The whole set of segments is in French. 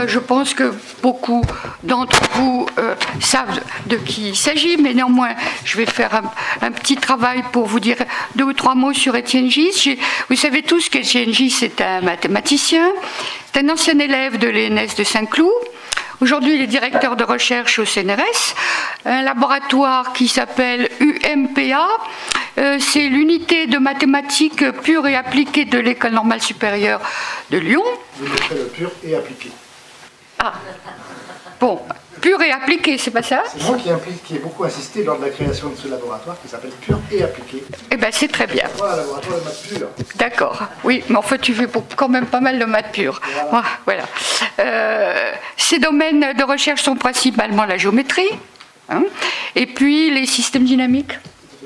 Je pense que beaucoup d'entre vous savent de qui il s'agit, mais néanmoins, je vais faire un petit travail pour vous dire 2 ou 3 mots sur Étienne Gis. Vous savez tous qu'Étienne Gis est un mathématicien, c'est un ancien élève de l'ENS de Saint-Cloud. Aujourd'hui, il est directeur de recherche au CNRS, un laboratoire qui s'appelle UMPA. C'est l'unité de mathématiques pure et appliquée de l'École normale supérieure de Lyon. Vous mettrez le pur et appliqué. Ah, bon, pur et appliqué, c'est pas ça? C'est moi qui ai beaucoup insisté lors de la création de ce laboratoire qui s'appelle pur et appliqué. Eh bien, c'est très bien. Voilà, laboratoire de maths pure. D'accord, oui, mais en fait, tu fais quand même pas mal de maths pure. Voilà. Ces domaines de recherche sont principalement la géométrie, hein, et puis les systèmes dynamiques.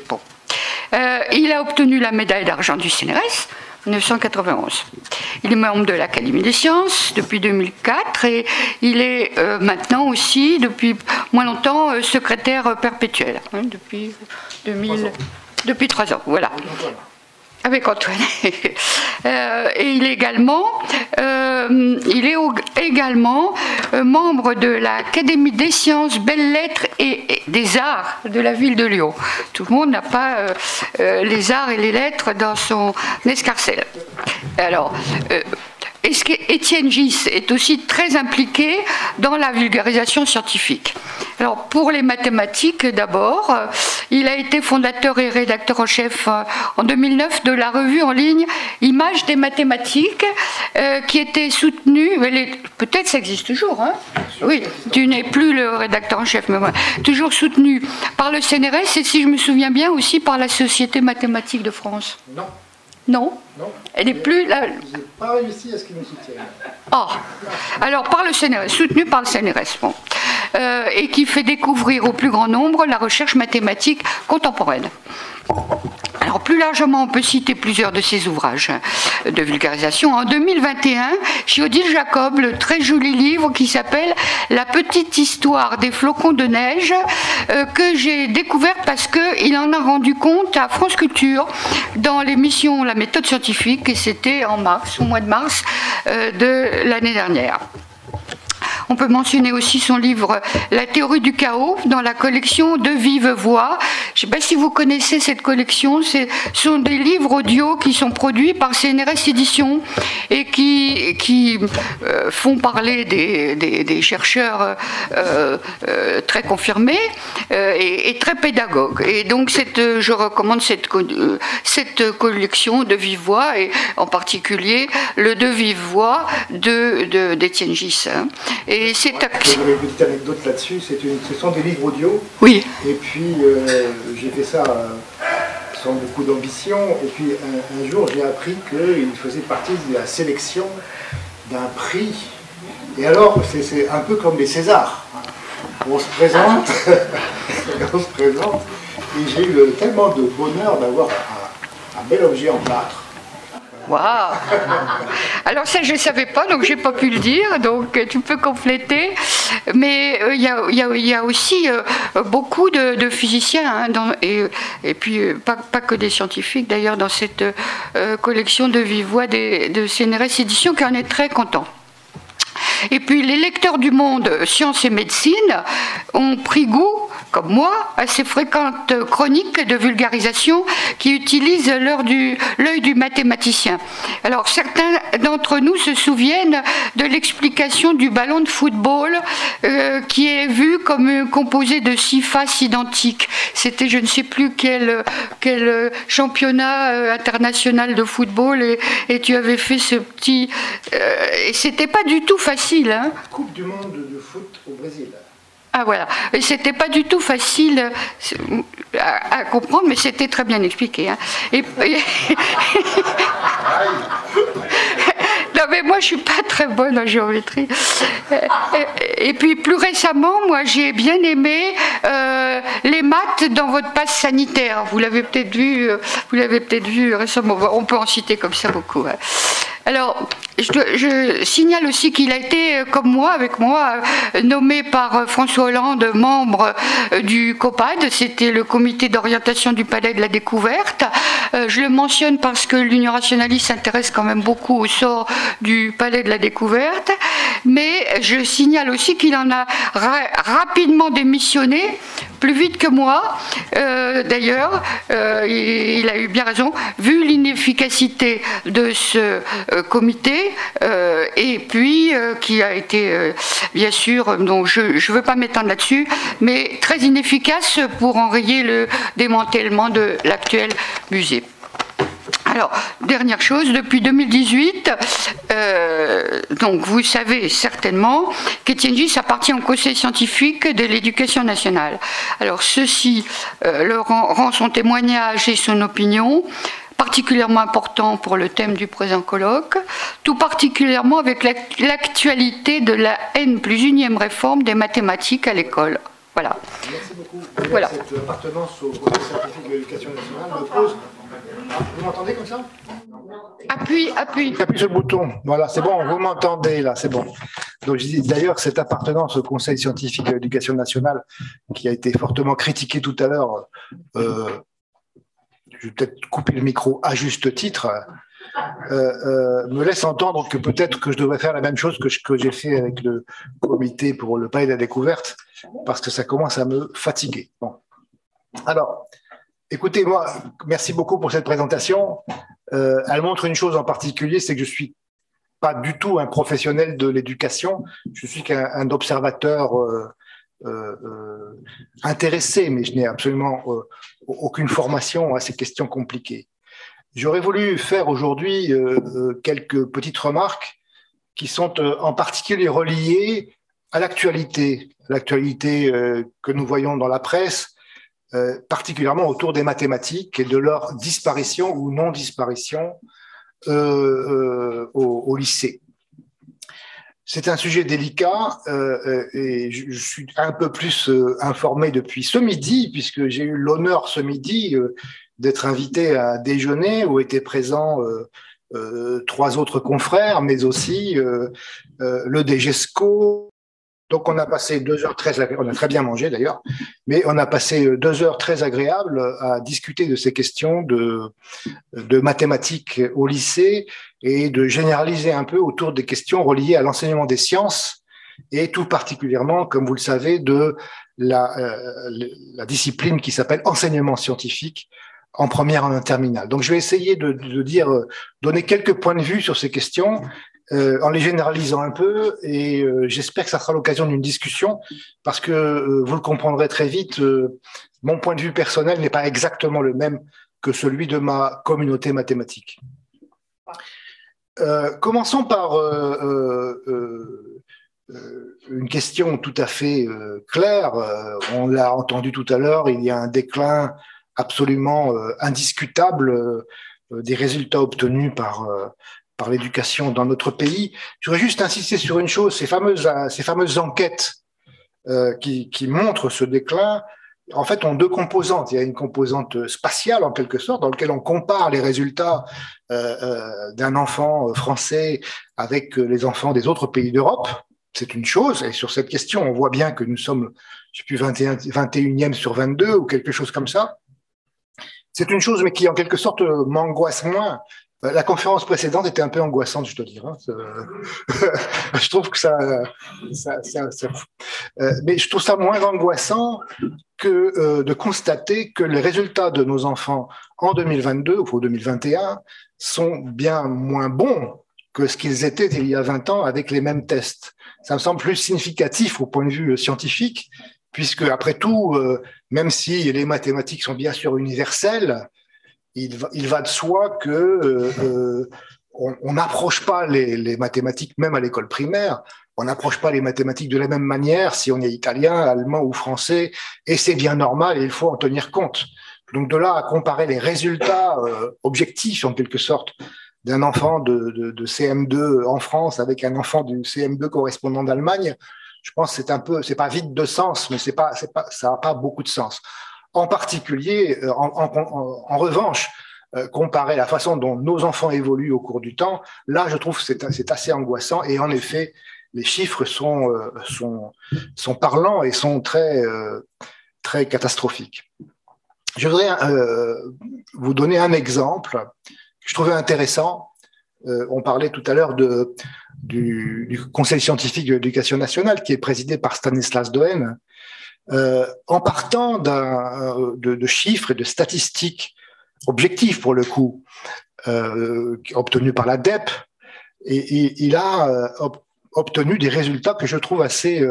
Bon. Il a obtenu la médaille d'argent du CNRS en 1991. Il est membre de l'Académie des sciences depuis 2004 et il est maintenant aussi, depuis moins longtemps, secrétaire perpétuel, hein, depuis 3 ans, voilà. Avec Antoine. Et il est également, membre de l'Académie des sciences, belles lettres et des arts de la ville de Lyon. Tout le monde n'a pas les arts et les lettres dans son escarcelle. Alors, Étienne Gis est aussi très impliqué dans la vulgarisation scientifique. Alors, pour les mathématiques, d'abord, il a été fondateur et rédacteur en chef en 2009 de la revue en ligne Images des mathématiques, qui était soutenue, peut-être ça existe toujours, hein? Oui, tu n'es plus le rédacteur en chef, mais toujours soutenue par le CNRS et, si je me souviens bien, aussi par la Société mathématique de France. Non. Non? Non. Elle n'est plus là. Je n'ai pas réussi à ce qu'ils nous soutiennent. Ah, alors par le CNRS, soutenu par le CNRS, bon. Et qui fait découvrir au plus grand nombre la recherche mathématique contemporaine. Alors plus largement, on peut citer plusieurs de ses ouvrages de vulgarisation. En 2021, chez Odile Jacob, le très joli livre qui s'appelle « La petite histoire des flocons de neige » que j'ai découvert parce qu'il en a rendu compte à France Culture dans l'émission La méthode scientifique, et c'était en mars, au mois de mars de l'année dernière. On peut mentionner aussi son livre « La théorie du chaos » dans la collection De Vive Voix. Je ne sais pas si vous connaissez cette collection. Ce sont des livres audio qui sont produits par CNRS Éditions et qui font parler des chercheurs très confirmés et très pédagogues. Et donc, je recommande cette collection De Vive Voix, et en particulier le De Vive Voix d'Étienne Gis. Et c'est une petite anecdote là-dessus, ce sont des livres audio. Oui. Et puis j'ai fait ça sans beaucoup d'ambition. Et puis un jour j'ai appris qu'il faisait partie de la sélection d'un prix. Et alors c'est un peu comme les Césars. On se présente, et j'ai eu tellement de bonheur d'avoir un bel objet en plâtre. Waouh! Alors ça, je ne savais pas, donc je n'ai pas pu le dire, donc tu peux compléter. Mais il y a aussi beaucoup de physiciens, hein, et puis pas que des scientifiques, d'ailleurs, dans cette collection de vive voix de CNRS Éditions, qui en est très content. Et puis les lecteurs du Monde Sciences et Médecine ont pris goût, comme moi, à ces fréquentes chroniques de vulgarisation qui utilisent l'œil du mathématicien. Alors certains d'entre nous se souviennent de l'explication du ballon de football qui est vu comme composé de 6 faces identiques. C'était je ne sais plus quel championnat international de football, et tu avais fait ce petit... et c'était pas du tout facile. Hein. Coupe du monde de foot au Brésil. Ah voilà, et c'était pas du tout facile à comprendre, mais c'était très bien expliqué. Hein. Non mais moi je suis pas très bonne en géométrie. Et puis plus récemment, moi j'ai bien aimé les maths dans votre passe sanitaire. Vous l'avez peut-être vu récemment. On peut en citer comme ça beaucoup. Hein. Alors, je signale aussi qu'il a été, comme moi, avec moi, nommé par François Hollande membre du COPAD, c'était le comité d'orientation du Palais de la Découverte. Je le mentionne parce que l'Union rationaliste s'intéresse quand même beaucoup au sort du Palais de la Découverte. mais je signale aussi qu'il en a rapidement démissionné, plus vite que moi. D'ailleurs, il a eu bien raison, vu l'inefficacité de ce comité, et puis qui a été, bien sûr, donc je ne veux pas m'étendre là-dessus, mais très inefficace pour enrayer le démantèlement de l'actuel musée. Alors, dernière chose, depuis 2018, donc vous savez certainement qu'Étienne Gis appartient au Conseil scientifique de l'Éducation nationale. Alors, ceci rend son témoignage et son opinion particulièrement important pour le thème du présent colloque, tout particulièrement avec l'actualité de la N+1e réforme des mathématiques à l'école. Voilà. Merci beaucoup. Voilà. Cette appartenance au Conseil scientifique de l'Éducation nationale me pose... Vous m'entendez comme ça? Appuie. Appuie sur le bouton. Voilà, c'est bon, vous m'entendez là, c'est bon. Donc, je dis d'ailleurs cette appartenance au Conseil scientifique de l'Éducation nationale, qui a été fortement critiquée tout à l'heure, je vais peut-être couper le micro à juste titre, me laisse entendre que peut-être que je devrais faire la même chose que j'ai fait avec le comité pour le Palais de la Découverte, parce que ça commence à me fatiguer. Bon. Alors, écoutez, moi, merci beaucoup pour cette présentation. Elle montre une chose en particulier, c'est que je ne suis pas du tout un professionnel de l'éducation, je suis qu'un observateur intéressé, mais je n'ai absolument aucune formation à ces questions compliquées. J'aurais voulu faire aujourd'hui quelques petites remarques qui sont en particulier reliées à l'actualité que nous voyons dans la presse, particulièrement autour des mathématiques et de leur disparition ou non-disparition au lycée. C'est un sujet délicat et je suis un peu plus informé depuis ce midi, puisque j'ai eu l'honneur ce midi d'être invité à déjeuner où étaient présents 3 autres confrères, mais aussi le DGESCO. Donc on a passé 2 heures très agréables, on a très bien mangé d'ailleurs, mais on a passé 2 heures très agréables à discuter de ces questions de mathématiques au lycée et de généraliser un peu autour des questions reliées à l'enseignement des sciences et tout particulièrement, comme vous le savez, de la discipline qui s'appelle enseignement scientifique en première et en terminale. Donc je vais essayer de donner quelques points de vue sur ces questions en les généralisant un peu et j'espère que ça sera l'occasion d'une discussion parce que vous le comprendrez très vite, mon point de vue personnel n'est pas exactement le même que celui de ma communauté mathématique. Commençons par une question tout à fait claire. On l'a entendu tout à l'heure, il y a un déclin absolument indiscutable des résultats obtenus par l'éducation dans notre pays. Je voudrais juste insister sur une chose, ces fameuses enquêtes qui montrent ce déclin, en fait, ont 2 composantes. Il y a une composante spatiale, en quelque sorte, dans laquelle on compare les résultats d'un enfant français avec les enfants des autres pays d'Europe. C'est une chose, et sur cette question, on voit bien que nous sommes, je ne sais plus, 21e sur 22 ou quelque chose comme ça. C'est une chose, mais qui, en quelque sorte, m'angoisse moins. La conférence précédente était un peu angoissante, je dois dire. Je trouve que mais je trouve ça moins angoissant que de constater que les résultats de nos enfants en 2022 ou 2021 sont bien moins bons que ce qu'ils étaient il y a 20 ans avec les mêmes tests. Ça me semble plus significatif au point de vue scientifique, puisque après tout, même si les mathématiques sont bien sûr universelles, il va de soi que on n'approche pas les mathématiques, même à l'école primaire, on n'approche pas les mathématiques de la même manière si on est italien, allemand ou français, et c'est bien normal et il faut en tenir compte. Donc de là à comparer les résultats objectifs en quelque sorte d'un enfant de CM2 en France avec un enfant du CM2 correspondant d'Allemagne, je pense que c'est pas vide de sens, mais ça n'a pas beaucoup de sens. En particulier, en revanche, comparer la façon dont nos enfants évoluent au cours du temps, là, je trouve que c'est assez angoissant. Et en effet, les chiffres sont parlants et sont très, très catastrophiques. Je voudrais vous donner un exemple que je trouvais intéressant. On parlait tout à l'heure du Conseil scientifique de l'éducation nationale qui est présidé par Stanislas Dehaene. En partant de chiffres et de statistiques objectifs pour le coup, obtenus par la DEP, et il a obtenu des résultats que je trouve assez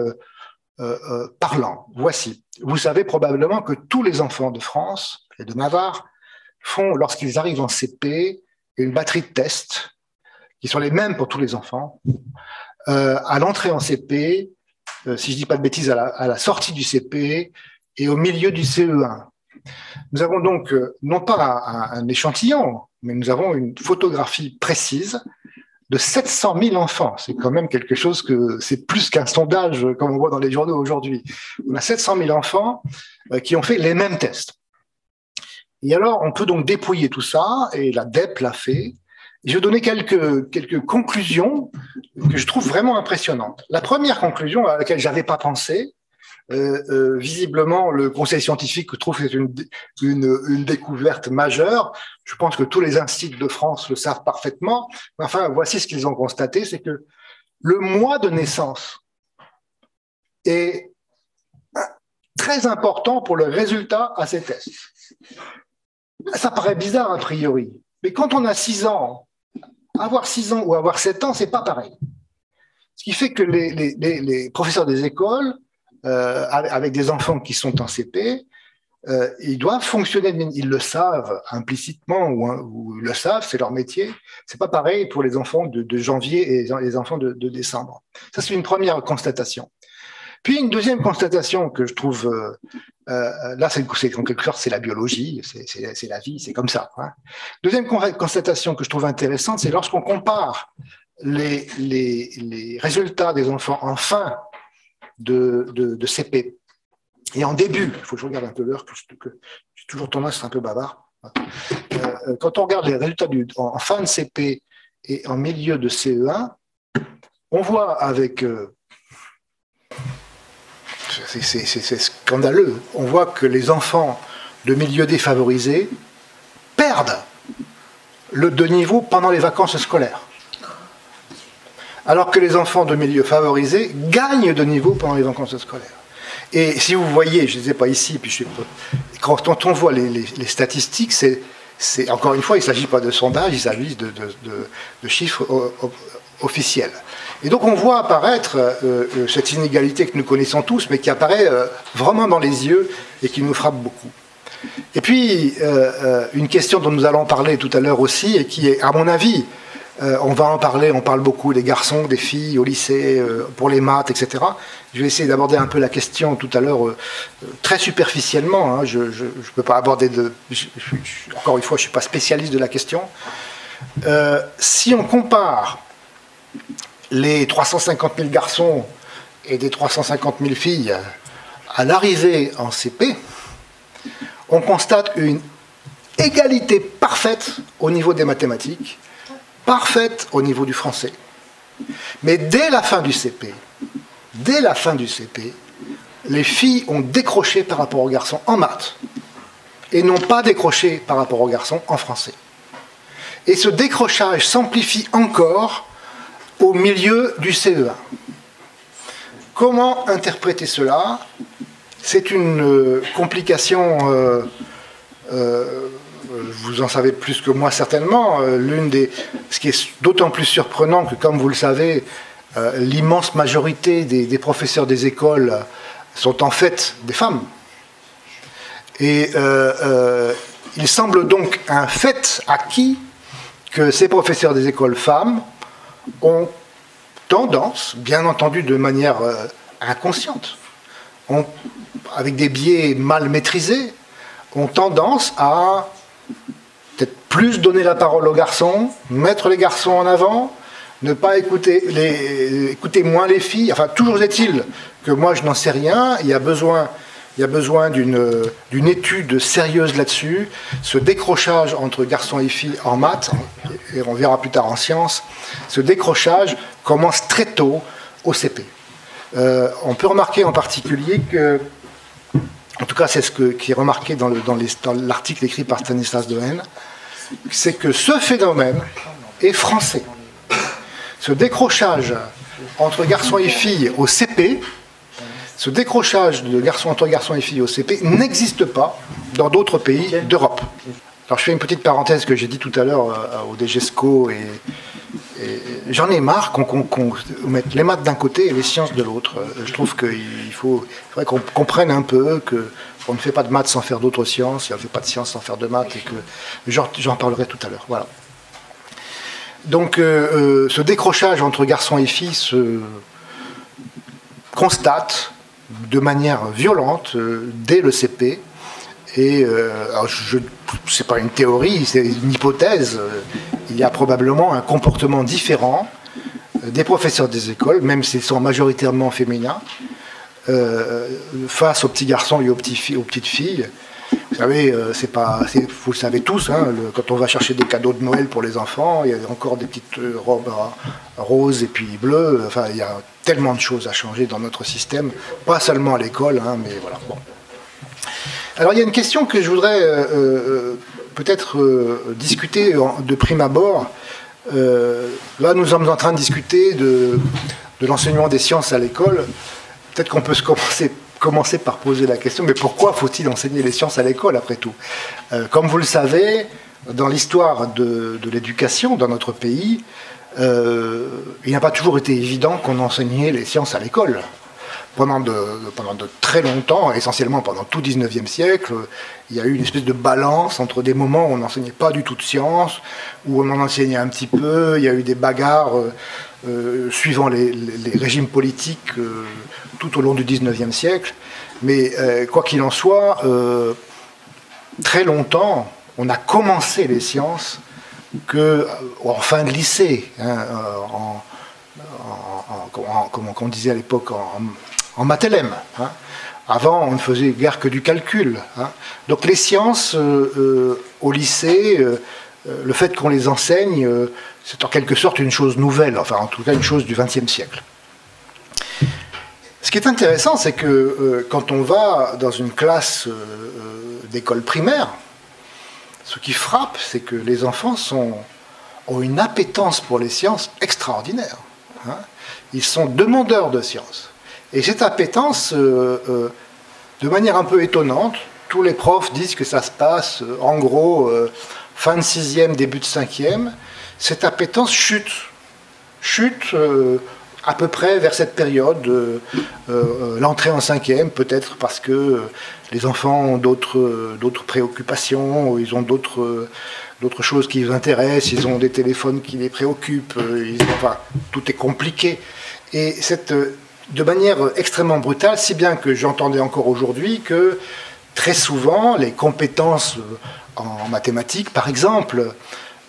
parlants. Voici. Vous savez probablement que tous les enfants de France et de Navarre font, lorsqu'ils arrivent en CP, une batterie de tests qui sont les mêmes pour tous les enfants. À l'entrée en CP, si je ne dis pas de bêtises, à la sortie du CP et au milieu du CE1. Nous avons donc non pas un échantillon, mais nous avons une photographie précise de 700 000 enfants. C'est quand même quelque chose c'est plus qu'un sondage comme on voit dans les journaux aujourd'hui. On a 700 000 enfants qui ont fait les mêmes tests. Et alors, on peut donc dépouiller tout ça, et la DEP l'a fait. Je vais donner quelques conclusions que je trouve vraiment impressionnantes. La première conclusion à laquelle je n'avais pas pensé, visiblement, le conseil scientifique trouve que c'est une découverte majeure. Je pense que tous les instituts de France le savent parfaitement. Enfin, voici ce qu'ils ont constaté, c'est que le mois de naissance est très important pour le résultat à ces tests. Ça paraît bizarre a priori, mais quand on a 6 ans, avoir 6 ans ou avoir 7 ans, c'est pas pareil. Ce qui fait que les professeurs des écoles, avec des enfants qui sont en CP, ils doivent fonctionner, ils le savent implicitement ou ils le savent, c'est leur métier. C'est pas pareil pour les enfants de janvier et les enfants de décembre. Ça, c'est une première constatation. Puis une deuxième constatation que je trouve, là, c'est en quelque sorte, c'est la biologie, c'est la vie, c'est comme ça. Hein. Deuxième constatation que je trouve intéressante, c'est lorsqu'on compare les résultats des enfants en fin de CP et en début, il faut que je regarde un peu l'heure, que j'ai toujours tendance à être un peu bavard. Quand on regarde les résultats en fin de CP et en milieu de CE1, on voit avec... c'est scandaleux. On voit que les enfants de milieux défavorisés perdent de niveau pendant les vacances scolaires. Alors que les enfants de milieux favorisés gagnent de niveau pendant les vacances scolaires. Et si vous voyez, je ne sais pas ici, puis quand on voit les statistiques, c'est encore une fois, il ne s'agit pas de sondage, il s'agit de chiffres officiels. Et donc on voit apparaître cette inégalité que nous connaissons tous, mais qui apparaît vraiment dans les yeux et qui nous frappe beaucoup. Et puis, une question dont nous allons parler tout à l'heure aussi, et qui est, à mon avis, on va en parler, on parle beaucoup des garçons, des filles au lycée, pour les maths, etc. Je vais essayer d'aborder un peu la question tout à l'heure très superficiellement. Hein. Je ne peux pas aborder encore une fois, je ne suis pas spécialiste de la question. Si on compare les 350 000 garçons et des 350 000 filles à l'arrivée en CP, on constate une égalité parfaite au niveau des mathématiques, parfaite au niveau du français. Mais dès la fin du CP, les filles ont décroché par rapport aux garçons en maths et n'ont pas décroché par rapport aux garçons en français. Et ce décrochage s'amplifie encore au milieu du CE1. Comment interpréter cela? C'est une complication, vous en savez plus que moi certainement, ce qui est d'autant plus surprenant que, comme vous le savez, l'immense majorité des professeurs des écoles sont en fait des femmes. Et il semble donc un fait acquis que ces professeurs des écoles femmes ont tendance, bien entendu de manière inconsciente, avec des biais mal maîtrisés, ont tendance à peut-être plus donner la parole aux garçons, mettre les garçons en avant, ne pas écouter moins les filles. Enfin, toujours est-il que moi je n'en sais rien, il y a besoin d'une étude sérieuse là-dessus. Ce décrochage entre garçons et filles en maths, et on verra plus tard en sciences, ce décrochage commence très tôt au CP. On peut remarquer en particulier que, en tout cas c'est qui est remarqué dans l'article écrit par Stanislas Dehaene, c'est que ce phénomène et français. Ce décrochage entre garçons et filles au CP, ce décrochage entre garçons et filles au CP n'existe pas dans d'autres pays d'Europe. Alors je fais une petite parenthèse que j'ai dit tout à l'heure au DGESCO, et j'en ai marre qu'on mette les maths d'un côté et les sciences de l'autre. Je trouve qu'il faudrait qu'on comprenne un peu qu'on ne fait pas de maths sans faire d'autres sciences, et on ne fait pas de sciences sans faire de maths, et que j'en parlerai tout à l'heure. Voilà. Donc ce décrochage entre garçons et filles se constate de manière violente dès le CP. Et ce n'est pas une théorie, c'est une hypothèse. Il y a probablement un comportement différent des professeurs des écoles, même s'ils sont majoritairement féminins, face aux petits garçons et aux petites filles. Vous savez, vous le savez tous, hein, quand on va chercher des cadeaux de Noël pour les enfants, il y a encore des petites robes roses et puis bleues. Enfin, il y a tellement de choses à changer dans notre système, pas seulement à l'école, hein, mais voilà. Bon. Alors il y a une question que je voudrais peut-être discuter de prime abord. Là, nous sommes en train de discuter de l'enseignement des sciences à l'école. Peut-être qu'on peut commencer par poser la question, mais pourquoi faut-il enseigner les sciences à l'école après tout? Comme vous le savez, dans l'histoire de l'éducation dans notre pays, il n'a pas toujours été évident qu'on enseignait les sciences à l'école. Pendant de très longtemps, essentiellement pendant tout le 19e siècle, il y a eu une espèce de balance entre des moments où on n'enseignait pas du tout de sciences, où on en enseignait un petit peu, il y a eu des bagarres suivant les régimes politiques tout au long du 19e siècle. Mais quoi qu'il en soit, très longtemps, on a commencé les sciences en fin de lycée, hein, comme on disait à l'époque, en maths LM. Hein. Avant, on ne faisait guère que du calcul. Hein. Donc les sciences au lycée, le fait qu'on les enseigne, c'est en quelque sorte une chose nouvelle, enfin en tout cas une chose du XXe siècle. Ce qui est intéressant, c'est que quand on va dans une classe d'école primaire, ce qui frappe, c'est que les enfants ont une appétence pour les sciences extraordinaire. Hein. Ils sont demandeurs de sciences. Et cette appétence, de manière un peu étonnante, tous les profs disent que ça se passe, en gros, fin de 6e, début de 5e, cette appétence chute. Chute à peu près vers cette période, l'entrée en 5e, peut-être parce que les enfants ont d'autres préoccupations, ils ont d'autres choses qui les intéressent, ils ont des téléphones qui les préoccupent, enfin, tout est compliqué. Et de manière extrêmement brutale, si bien que j'entendais encore aujourd'hui que très souvent, les compétences en mathématiques, par exemple,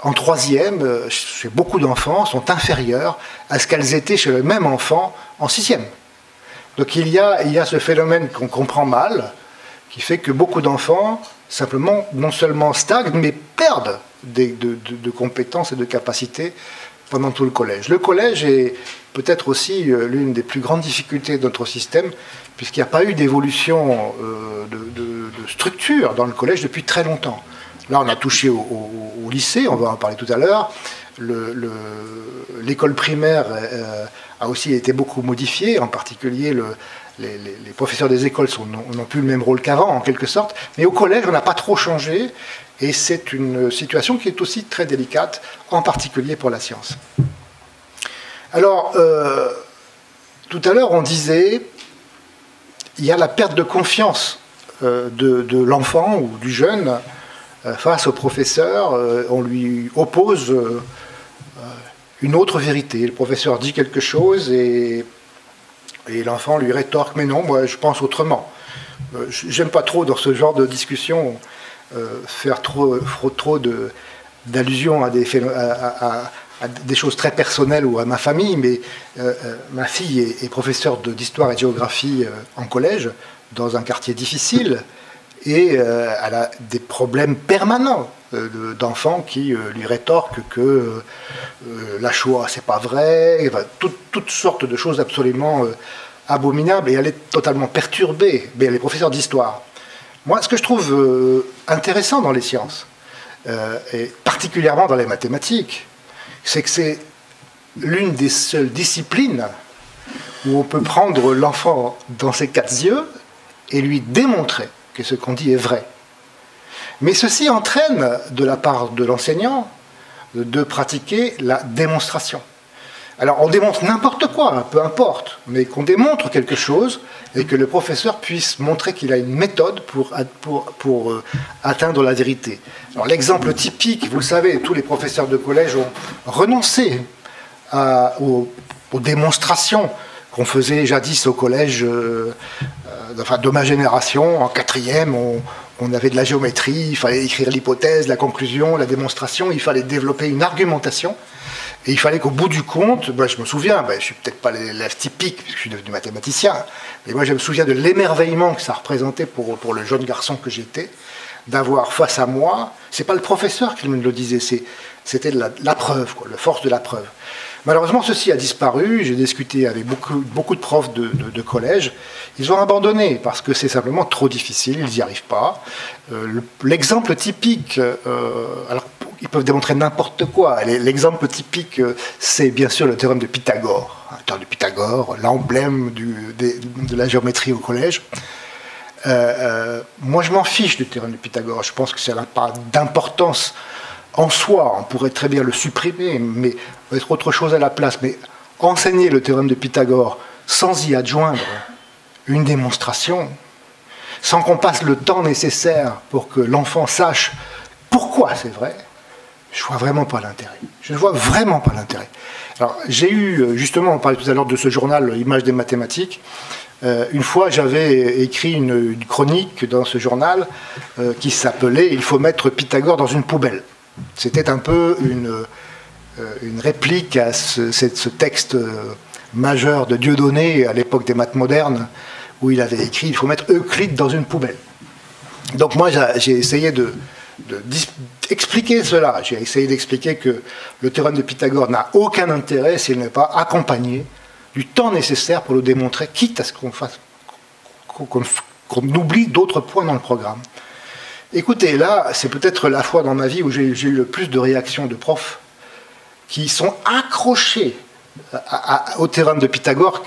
en 3e, chez beaucoup d'enfants, sont inférieures à ce qu'elles étaient chez le même enfant en 6e. Donc il y a ce phénomène qu'on comprend mal, qui fait que beaucoup d'enfants, simplement, non seulement stagnent, mais perdent de compétences et de capacités pendant tout le collège. Le collège est peut-être aussi l'une des plus grandes difficultés de notre système, puisqu'il n'y a pas eu d'évolution de structure dans le collège depuis très longtemps. Là, on a touché au lycée, on va en parler tout à l'heure. L'école primaire a aussi été beaucoup modifiée, en particulier les professeurs des écoles n'ont plus le même rôle qu'avant, en quelque sorte. Mais au collège, on n'a pas trop changé, et c'est une situation qui est aussi très délicate, en particulier pour la science. Alors, tout à l'heure, on disait, il y a la perte de confiance de l'enfant ou du jeune face au professeur. On lui oppose une autre vérité. Le professeur dit quelque chose et l'enfant lui rétorque « mais non, moi je pense autrement ». J'aime pas trop dans ce genre de discussion faire trop d'allusions à des choses très personnelles ou à ma famille, mais ma fille est professeure d'histoire et de géographie en collège, dans un quartier difficile, et elle a des problèmes permanents d'enfants qui lui rétorquent que la Shoah c'est pas vrai, enfin, toutes sortes de choses absolument abominables, et elle est totalement perturbée. Mais elle est professeure d'histoire. Moi, ce que je trouve intéressant dans les sciences, et particulièrement dans les mathématiques, c'est que c'est l'une des seules disciplines où on peut prendre l'enfant dans ses quatre yeux et lui démontrer que ce qu'on dit est vrai. Mais ceci entraîne, de la part de l'enseignant, de pratiquer la démonstration. Alors on démontre n'importe quoi, peu importe, mais qu'on démontre quelque chose et que le professeur puisse montrer qu'il a une méthode pour atteindre la vérité. Alors l'exemple typique, vous le savez, tous les professeurs de collège ont renoncé aux démonstrations qu'on faisait jadis au collège, enfin de ma génération, en quatrième, on avait de la géométrie, il fallait écrire l'hypothèse, la conclusion, la démonstration, il fallait développer une argumentation. Et il fallait qu'au bout du compte, ben, je me souviens, ben, je ne suis peut-être pas l'élève typique, puisque je suis devenu mathématicien, mais moi je me souviens de l'émerveillement que ça représentait pour le jeune garçon que j'étais, d'avoir face à moi, c'est pas le professeur qui me le disait, c'était la preuve, quoi, la force de la preuve. Malheureusement, ceci a disparu, j'ai discuté avec beaucoup de profs de collège, ils ont abandonné parce que c'est simplement trop difficile, ils n'y arrivent pas. L'exemple typique, alors ils peuvent démontrer n'importe quoi, l'exemple typique c'est bien sûr le théorème de Pythagore. Le théorème de Pythagore, l'emblème de la géométrie au collège. Moi je m'en fiche du théorème de Pythagore, je pense que ça n'a pas d'importance en soi, on pourrait très bien le supprimer, mais mettre autre chose à la place. Mais enseigner le théorème de Pythagore sans y adjoindre une démonstration, sans qu'on passe le temps nécessaire pour que l'enfant sache pourquoi c'est vrai, je ne vois vraiment pas l'intérêt. Je ne vois vraiment pas l'intérêt. Alors, j'ai eu, justement, on parlait tout à l'heure de ce journal Images des mathématiques. Une fois, j'avais écrit une chronique dans ce journal qui s'appelait « Il faut mettre Pythagore dans une poubelle ». C'était un peu une réplique à ce texte majeur de Dieudonné à l'époque des maths modernes, où il avait écrit « Il faut mettre Euclide dans une poubelle ». Donc moi, j'ai essayé d'expliquer cela. J'ai essayé d'expliquer que le théorème de Pythagore n'a aucun intérêt s'il n'est pas accompagné du temps nécessaire pour le démontrer, quitte à ce qu'on oublie d'autres points dans le programme. Écoutez, là, c'est peut-être la fois dans ma vie où j'ai eu le plus de réactions de profs qui sont accrochés au théorème de Pythagore,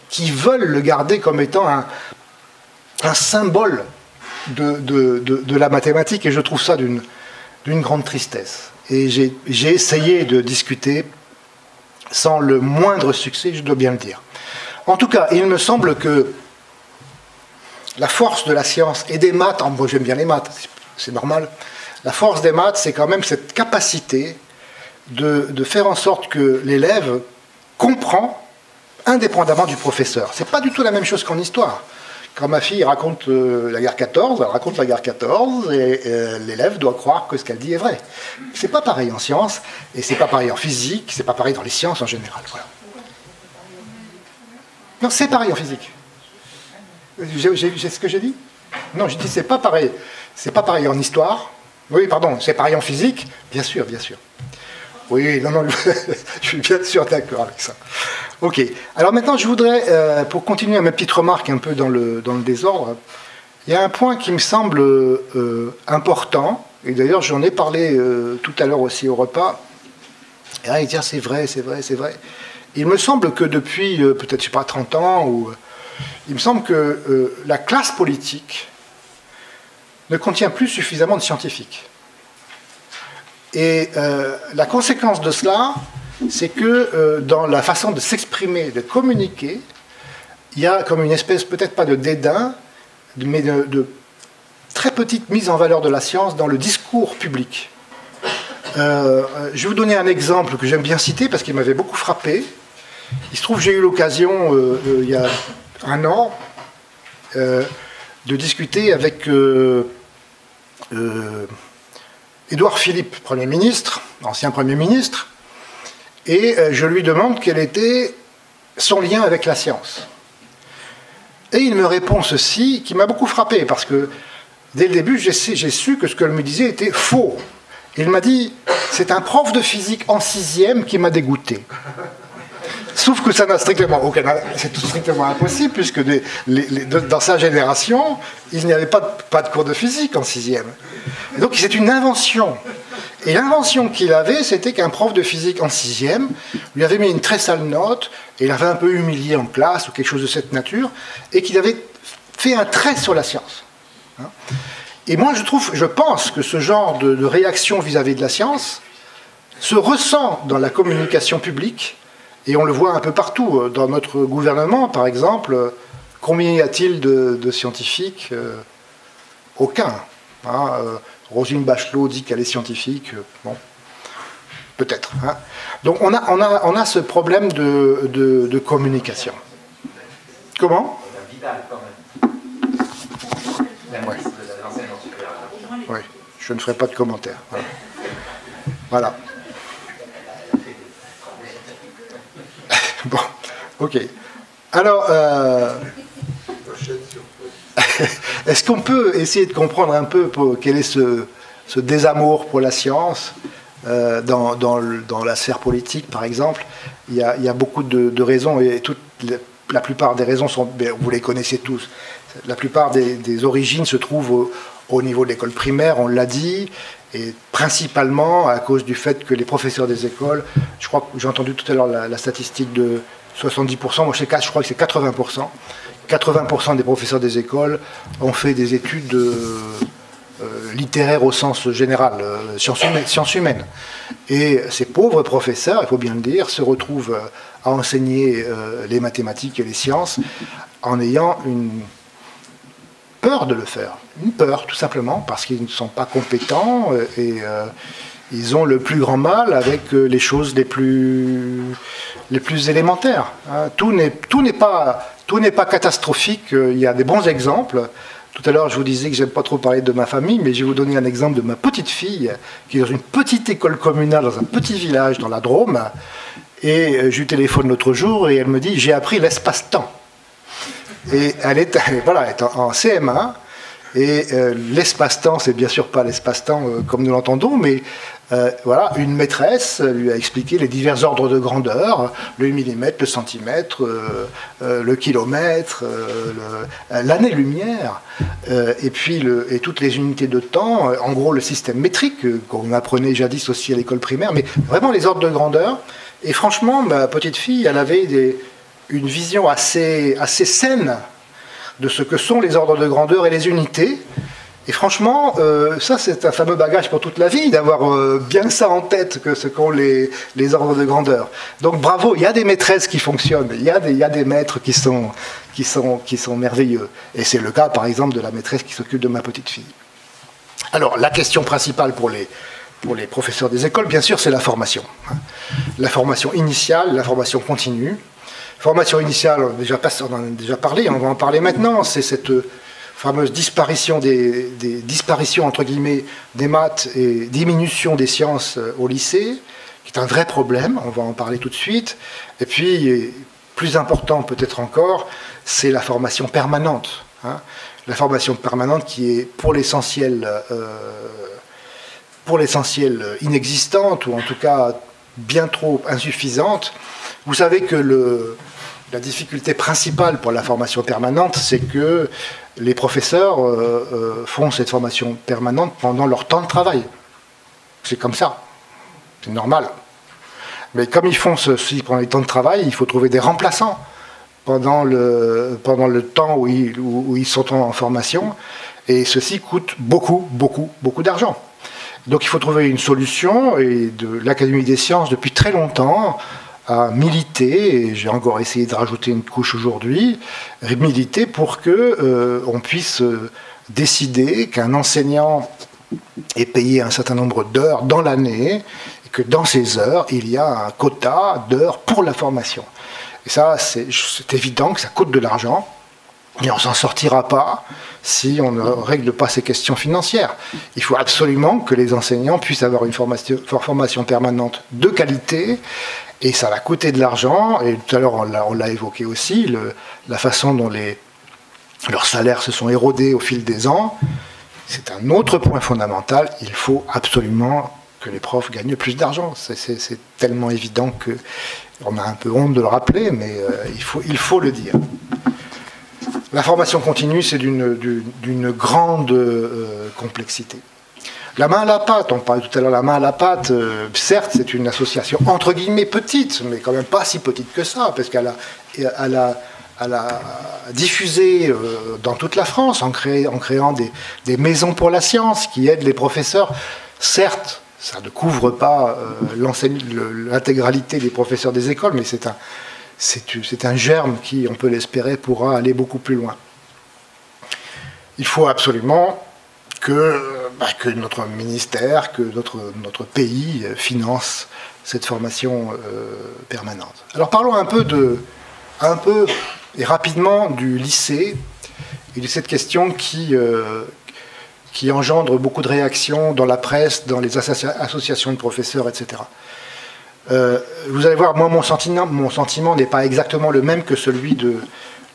qui veulent le garder comme étant un symbole de la mathématique, et je trouve ça d'une grande tristesse. Et j'ai essayé de discuter sans le moindre succès, je dois bien le dire. En tout cas, il me semble que la force de la science et des maths, moi j'aime bien les maths, c'est normal, la force des maths, c'est quand même cette capacité de faire en sorte que l'élève comprend indépendamment du professeur. C'est pas du tout la même chose qu'en histoire. Quand ma fille raconte la guerre 14, elle raconte la guerre 14 et l'élève doit croire que ce qu'elle dit est vrai. C'est pas pareil en sciences, et c'est pas pareil en physique, c'est pas pareil dans les sciences en général. Voilà. Non, c'est pareil en physique. J'ai ce que j'ai dit? Non, j'ai dit c'est pas pareil. C'est pas pareil en histoire. Oui, pardon, c'est pareil en physique. Bien sûr, bien sûr. Oui, non, je suis bien sûr d'accord avec ça. Ok. Alors maintenant, je voudrais, pour continuer mes petites remarques un peu dans le désordre, il y a un point qui me semble important, et d'ailleurs j'en ai parlé tout à l'heure aussi au repas, et là il dit c'est vrai, c'est vrai, c'est vrai. Il me semble que depuis peut-être, je sais pas, 30 ans, il me semble que la classe politique ne contient plus suffisamment de scientifiques. Et la conséquence de cela, c'est que dans la façon de s'exprimer, de communiquer, il y a comme une espèce, peut-être pas de dédain, mais de très petite mise en valeur de la science dans le discours public. Je vais vous donner un exemple que j'aime bien citer parce qu'il m'avait beaucoup frappé. Il se trouve que j'ai eu l'occasion, il y a un an, de discuter avec Édouard Philippe, Premier ministre, ancien Premier ministre, et je lui demande quel était son lien avec la science. Et il me répond ceci, qui m'a beaucoup frappé, parce que dès le début, j'ai su que ce qu'elle me disait était faux. Il m'a dit, c'est un prof de physique en 6e qui m'a dégoûté. Sauf que ça n'a strictement aucun... C'est strictement impossible, puisque dans sa génération, il n'y avait pas de cours de physique en 6e. Et donc c'est une invention. Et l'invention qu'il avait, c'était qu'un prof de physique en 6e lui avait mis une très sale note, et l'avait un peu humilié en classe, ou quelque chose de cette nature, et qu'il avait fait un trait sur la science. Et moi, je pense que ce genre de réaction vis-à-vis de la science se ressent dans la communication publique, et on le voit un peu partout. Dans notre gouvernement, par exemple, combien y a-t-il de scientifiques? Aucun. Roselyne Bachelot dit qu'elle est scientifique. Bon, peut-être. Donc on a ce problème de communication. Comment? Vidal, quand même. Ouais. Oui, je ne ferai pas de commentaires. Voilà. Bon, ok. Alors, est-ce qu'on peut essayer de comprendre un peu quel est ce désamour pour la science dans la sphère politique, par exemple? Il y a beaucoup de raisons, et la plupart des raisons sont, vous les connaissez tous, la plupart des origines se trouvent au niveau de l'école primaire, on l'a dit, et principalement à cause du fait que les professeurs des écoles, je crois que j'ai entendu tout à l'heure la statistique de 70%, moi je crois que c'est 80%. 80% des professeurs des écoles ont fait des études littéraires au sens général, sciences humaines. Et ces pauvres professeurs, il faut bien le dire, se retrouvent à enseigner les mathématiques et les sciences en ayant une peur de le faire. Une peur, tout simplement, parce qu'ils ne sont pas compétents et ils ont le plus grand mal avec les choses les plus élémentaires. Tout n'est pas catastrophique. Il y a des bons exemples. Tout à l'heure, je vous disais que j'aime pas trop parler de ma famille, mais je vais vous donner un exemple de ma petite fille qui est dans une petite école communale dans un petit village dans la Drôme. Et je lui téléphone l'autre jour et elle me dit « J'ai appris l'espace-temps ». Et elle est en CM1. Et l'espace-temps, c'est bien sûr pas l'espace-temps comme nous l'entendons, mais voilà, une maîtresse lui a expliqué les divers ordres de grandeur, le millimètre, le centimètre, le kilomètre, l'année-lumière, et puis toutes les unités de temps, en gros le système métrique qu'on apprenait jadis aussi à l'école primaire, mais vraiment les ordres de grandeur. Et franchement, ma petite fille, elle avait une vision assez saine de ce que sont les ordres de grandeur et les unités. Et franchement, ça c'est un fameux bagage pour toute la vie, d'avoir bien ça en tête, que ce qu'ont les ordres de grandeur. Donc bravo, il y a des maîtresses qui fonctionnent, il y a des maîtres qui sont merveilleux. Et c'est le cas par exemple de la maîtresse qui s'occupe de ma petite fille. Alors la question principale pour les professeurs des écoles, bien sûr, c'est la formation. La formation initiale, la formation continue. Formation initiale, on en a déjà parlé, on va en parler maintenant, c'est cette fameuse disparition des disparitions entre guillemets des maths et diminution des sciences au lycée, qui est un vrai problème, on va en parler tout de suite. Et puis, plus important peut-être encore, c'est la formation permanente. La formation permanente qui est pour l'essentiel inexistante, ou en tout cas bien trop insuffisante. Vous savez que la difficulté principale pour la formation permanente, c'est que les professeurs font cette formation permanente pendant leur temps de travail. C'est comme ça. C'est normal. Mais comme ils font ceci pendant les temps de travail, il faut trouver des remplaçants pendant le temps où ils sont en formation. Et ceci coûte beaucoup, beaucoup, beaucoup d'argent. Donc il faut trouver une solution, et l'Académie des sciences, depuis très longtemps, a milité, et j'ai encore essayé de rajouter une couche aujourd'hui, milité pour qu'on puisse décider qu'un enseignant est payé un certain nombre d'heures dans l'année, et que dans ces heures, il y a un quota d'heures pour la formation. Et ça, c'est évident que ça coûte de l'argent, et on ne s'en sortira pas si on ne règle pas ces questions financières. Il faut absolument que les enseignants puissent avoir une formation permanente de qualité, et ça va coûter de l'argent, et tout à l'heure on l'a évoqué aussi, la façon dont leurs salaires se sont érodés au fil des ans, c'est un autre point fondamental. Il faut absolument que les profs gagnent plus d'argent. C'est tellement évident qu'on a un peu honte de le rappeler, mais il faut le dire. La formation continue, c'est d'une grande complexité. La main à la pâte, on parlait tout à l'heure, la main à la pâte, certes, c'est une association entre guillemets petite, mais quand même pas si petite que ça, parce qu'elle a diffusé dans toute la France en créant des maisons pour la science qui aident les professeurs. Certes, ça ne couvre pas l'intégralité des professeurs des écoles, mais c'est un germe qui, on peut l'espérer, pourra aller beaucoup plus loin. Il faut absolument que notre ministère, que notre pays finance cette formation permanente. Alors parlons un peu et rapidement du lycée et de cette question qui engendre beaucoup de réactions dans la presse, dans les associations de professeurs, etc. Vous allez voir, moi, mon sentiment n'est pas exactement le même que celui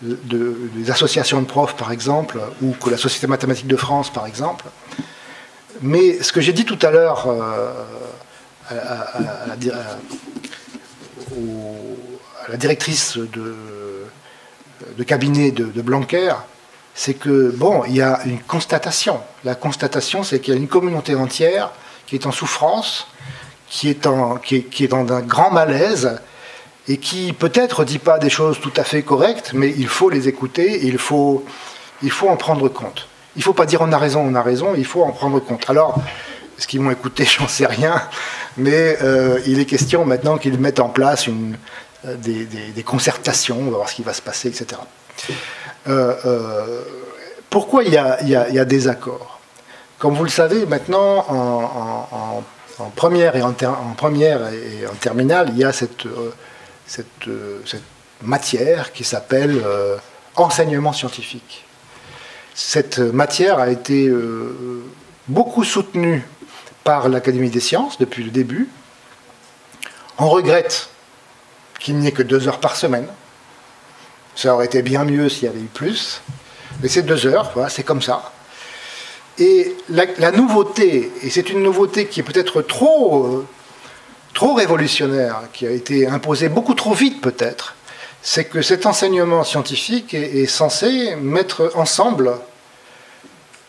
des associations de profs, par exemple, ou que la Société mathématique de France, par exemple. Mais ce que j'ai dit tout à l'heure à la directrice de cabinet de Blanquer, c'est que, bon, il y a une constatation. La constatation, c'est qu'il y a une communauté entière qui est en souffrance, qui est dans un grand malaise, et qui peut-être ne dit pas des choses tout à fait correctes, mais il faut les écouter, et il faut en prendre compte. Il ne faut pas dire on a raison, il faut en prendre compte. Alors, est-ce qu'ils m'ont écouté? J'en sais rien, mais il est question maintenant qu'ils mettent en place des concertations, on va voir ce qui va se passer, etc. Pourquoi il y a des accords? Comme vous le savez, maintenant, en première et en terminale, il y a cette matière qui s'appelle enseignement scientifique. Cette matière a été beaucoup soutenue par l'Académie des sciences depuis le début. On regrette qu'il n'y ait que 2 heures par semaine. Ça aurait été bien mieux s'il y avait eu plus. Mais c'est 2 heures, voilà, c'est comme ça. Et la nouveauté, et c'est une nouveauté qui est peut-être trop révolutionnaire, qui a été imposée beaucoup trop vite peut-être, c'est que cet enseignement scientifique est censé mettre ensemble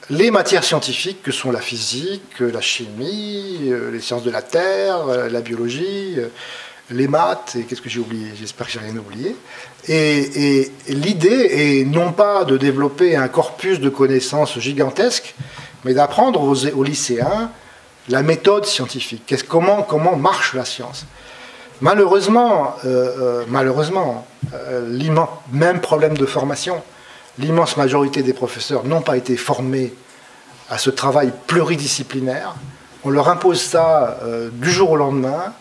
les matières scientifiques que sont la physique, la chimie, les sciences de la Terre, la biologie, les maths, et qu'est-ce que j'ai oublié? J'espère que j'ai rien oublié. Et l'idée est non pas de développer un corpus de connaissances gigantesques, mais d'apprendre aux lycéens la méthode scientifique. Comment marche la science? Malheureusement, même problème de formation, l'immense majorité des professeurs n'ont pas été formés à ce travail pluridisciplinaire. On leur impose ça du jour au lendemain.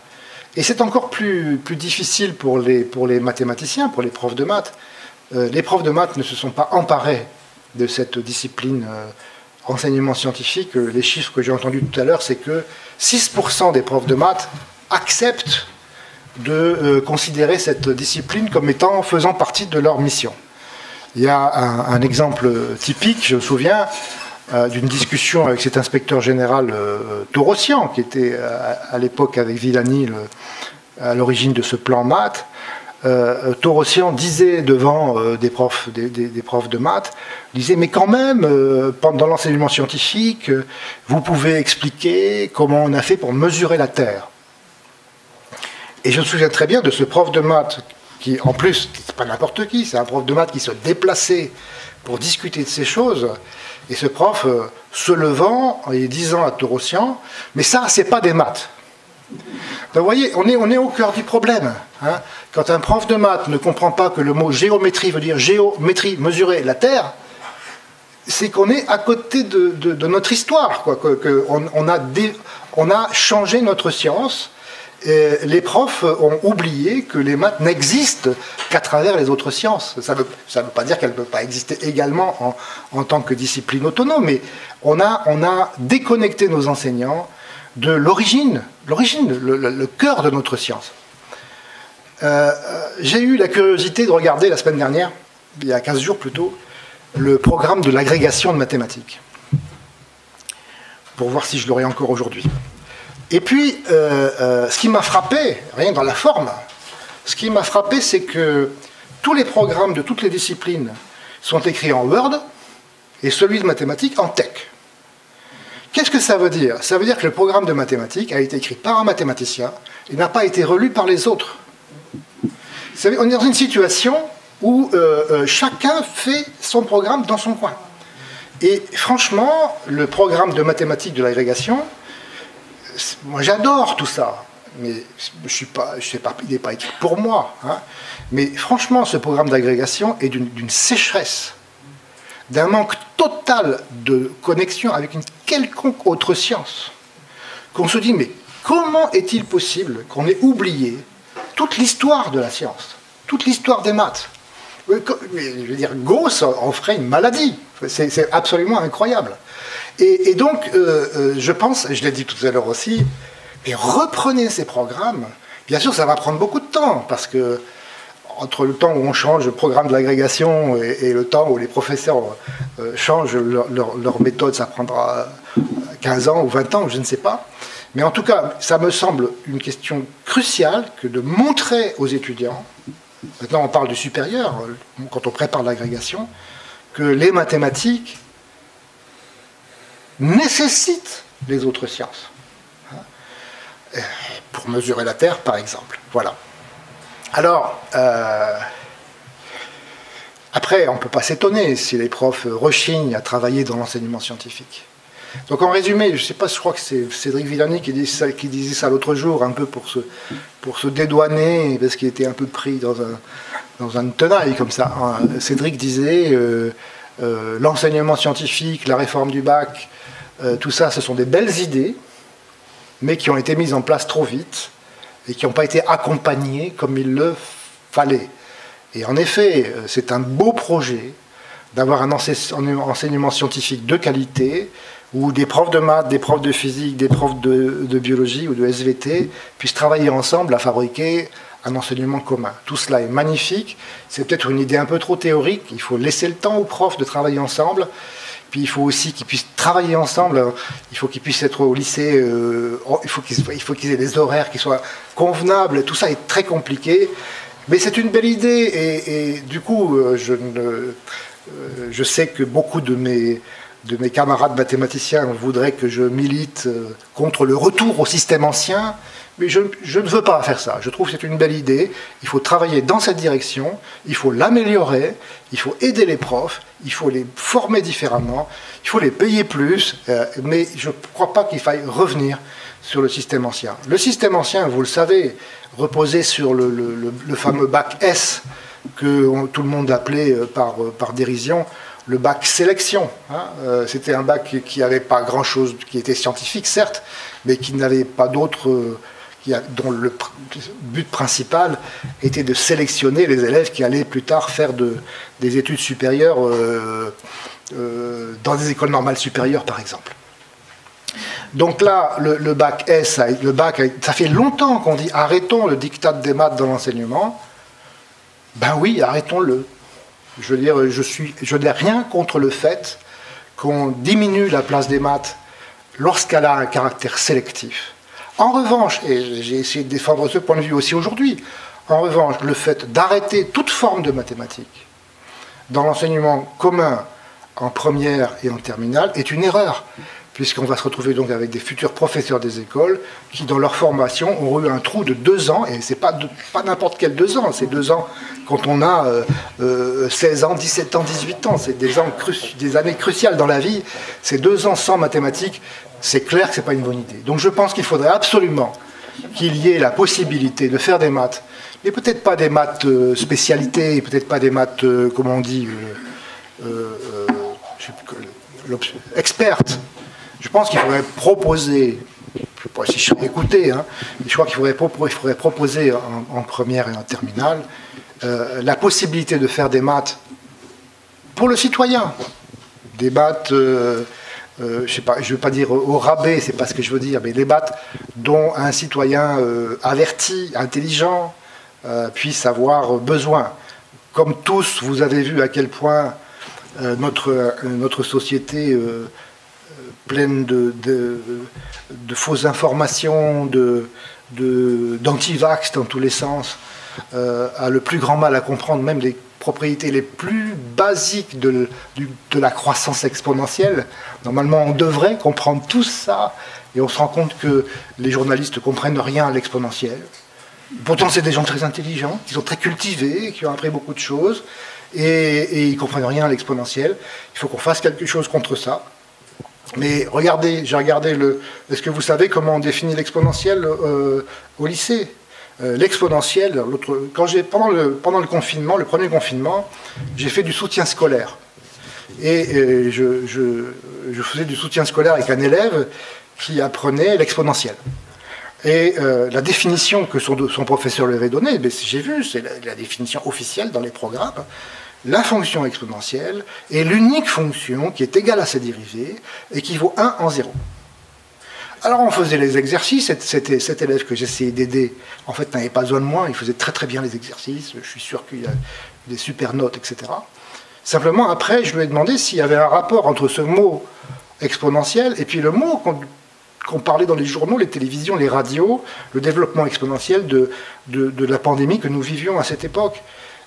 Et c'est encore plus difficile pour les mathématiciens, pour les profs de maths. Les profs de maths ne se sont pas emparés de cette discipline enseignement scientifique. Les chiffres que j'ai entendus tout à l'heure, c'est que 6% des profs de maths acceptent de considérer cette discipline comme faisant partie de leur mission. Il y a un exemple typique, je me souviens, d'une discussion avec cet inspecteur général Torossian, qui était à l'époque avec Villani à l'origine de ce plan maths. Torossian disait devant des profs de maths, disait mais quand même, pendant l'enseignement scientifique, vous pouvez expliquer comment on a fait pour mesurer la Terre. Et je me souviens très bien de ce prof de maths qui, en plus, c'est pas n'importe qui, c'est un prof de maths qui se déplaçait pour discuter de ces choses. Et ce prof se levant et disant à Torossian, mais ça, c'est pas des maths. Donc, vous voyez, on est au cœur du problème. Hein. Quand un prof de maths ne comprend pas que le mot géométrie veut dire géométrie, mesurer la Terre, c'est qu'on est à côté de notre histoire, quoi. On a changé notre science. Et les profs ont oublié que les maths n'existent qu'à travers les autres sciences. Ça veut pas dire qu'elles ne peuvent pas exister également en tant que discipline autonome, mais on a déconnecté nos enseignants de l'origine, le cœur de notre science. J'ai eu la curiosité de regarder la semaine dernière, il y a 15 jours plutôt, le programme de l'agrégation de mathématiques, pour voir si je l'aurai encore aujourd'hui. Et puis, ce qui m'a frappé, rien que dans la forme, ce qui m'a frappé, c'est que tous les programmes de toutes les disciplines sont écrits en Word et celui de mathématiques en TeX. Qu'est-ce que ça veut dire? Ça veut dire que le programme de mathématiques a été écrit par un mathématicien et n'a pas été relu par les autres. On est dans une situation où chacun fait son programme dans son coin. Et franchement, le programme de mathématiques de l'agrégation, moi j'adore tout ça, mais il n'est pas écrit pour moi. Hein. Mais franchement, ce programme d'agrégation est d'une sécheresse, d'un manque total de connexion avec une quelconque autre science. Qu'on se dit, mais comment est-il possible qu'on ait oublié toute l'histoire de la science, toute l'histoire des maths? Je veux dire, Gauss en ferait une maladie. C'est absolument incroyable. Et donc, je pense, je l'ai dit tout à l'heure aussi, mais reprenez ces programmes. Bien sûr, ça va prendre beaucoup de temps, parce que entre le temps où on change le programme de l'agrégation et le temps où les professeurs changent leur méthode, ça prendra 15 ans ou 20 ans, je ne sais pas. Mais en tout cas, ça me semble une question cruciale que de montrer aux étudiants, maintenant on parle du supérieur, quand on prépare l'agrégation, que les mathématiques nécessitent les autres sciences. Pour mesurer la Terre, par exemple. Voilà. Alors, après, on ne peut pas s'étonner si les profs rechignent à travailler dans l'enseignement scientifique. Donc en résumé, je ne sais pas, je crois que c'est Cédric Villani qui disait ça l'autre jour, un peu pour se dédouaner, parce qu'il était un peu pris dans un tenaille comme ça. Cédric disait, l'enseignement scientifique, la réforme du bac, tout ça, ce sont des belles idées, mais qui ont été mises en place trop vite, et qui n'ont pas été accompagnées comme il le fallait. Et en effet, c'est un beau projet d'avoir un enseignement scientifique de qualité, où des profs de maths, des profs de physique, des profs de biologie ou de SVT puissent travailler ensemble à fabriquer un enseignement commun. Tout cela est magnifique, c'est peut-être une idée un peu trop théorique, il faut laisser le temps aux profs de travailler ensemble, puis il faut aussi qu'ils puissent travailler ensemble, il faut qu'ils puissent être au lycée, il faut qu'ils aient des horaires qui soient convenables, tout ça est très compliqué, mais c'est une belle idée, et du coup, je sais que beaucoup de mes camarades mathématiciens voudraient que je milite contre le retour au système ancien, mais je ne veux pas faire ça. Je trouve que c'est une belle idée. Il faut travailler dans cette direction, il faut l'améliorer, il faut aider les profs, il faut les former différemment, il faut les payer plus, mais je ne crois pas qu'il faille revenir sur le système ancien. Le système ancien, vous le savez, reposait sur le fameux bac S, que tout le monde appelait par dérision le bac sélection. Hein. C'était un bac qui n'avait pas grand-chose, qui était scientifique certes, mais qui n'avait pas d'autre, dont le but principal était de sélectionner les élèves qui allaient plus tard faire des études supérieures dans des écoles normales supérieures, par exemple. Donc là, le bac S, ça fait longtemps qu'on dit arrêtons le diktat des maths dans l'enseignement. Ben oui, arrêtons-le. Je veux dire, je n'ai rien contre le fait qu'on diminue la place des maths lorsqu'elle a un caractère sélectif. En revanche, et j'ai essayé de défendre ce point de vue aussi aujourd'hui, en revanche, le fait d'arrêter toute forme de mathématiques dans l'enseignement commun en première et en terminale est une erreur, puisqu'on va se retrouver donc avec des futurs professeurs des écoles qui, dans leur formation, auront eu un trou de 2 ans, et c'est pas n'importe quel 2 ans, c'est 2 ans quand on a 16 ans, 17 ans, 18 ans, c'est des années cruciales dans la vie, c'est 2 ans sans mathématiques, c'est clair que c'est pas une bonne idée. Donc je pense qu'il faudrait absolument qu'il y ait la possibilité de faire des maths, mais peut-être pas des maths spécialités, peut-être pas des maths, comment on dit, expertes. Je pense qu'il faudrait proposer, je ne sais pas si je serais écouté, hein, mais je crois qu'il faudrait proposer en première et en terminale la possibilité de faire des maths pour le citoyen. Des maths, je ne veux pas dire au rabais, c'est pas ce que je veux dire, mais des maths dont un citoyen averti, intelligent, puisse avoir besoin. Comme tous, vous avez vu à quel point notre société pleine de fausses informations, d'antivax dans tous les sens, a le plus grand mal à comprendre même les propriétés les plus basiques de la croissance exponentielle. Normalement, on devrait comprendre tout ça, et on se rend compte que les journalistes ne comprennent rien à l'exponentiel. Pourtant, c'est des gens très intelligents, qui sont très cultivés, qui ont appris beaucoup de choses, et ils ne comprennent rien à l'exponentiel. Il faut qu'on fasse quelque chose contre ça. Mais regardez, j'ai regardé est-ce que vous savez comment on définit l'exponentiel au lycée? L'exponentiel, pendant le confinement, le premier confinement, j'ai fait du soutien scolaire. Et je faisais du soutien scolaire avec un élève qui apprenait l'exponentiel. Et la définition que son professeur lui avait donnée, j'ai vu, c'est la définition officielle dans les programmes. La fonction exponentielle est l'unique fonction qui est égale à sa dérivée et qui vaut 1 en 0. Alors on faisait les exercices, cet élève que j'essayais d'aider, en fait n'avait pas besoin de moi, il faisait très très bien les exercices, je suis sûr qu'il a des super notes, etc. Simplement après, je lui ai demandé s'il y avait un rapport entre ce mot exponentiel et puis le mot qu'on parlait dans les journaux, les télévisions, les radios, le développement exponentiel de la pandémie que nous vivions à cette époque.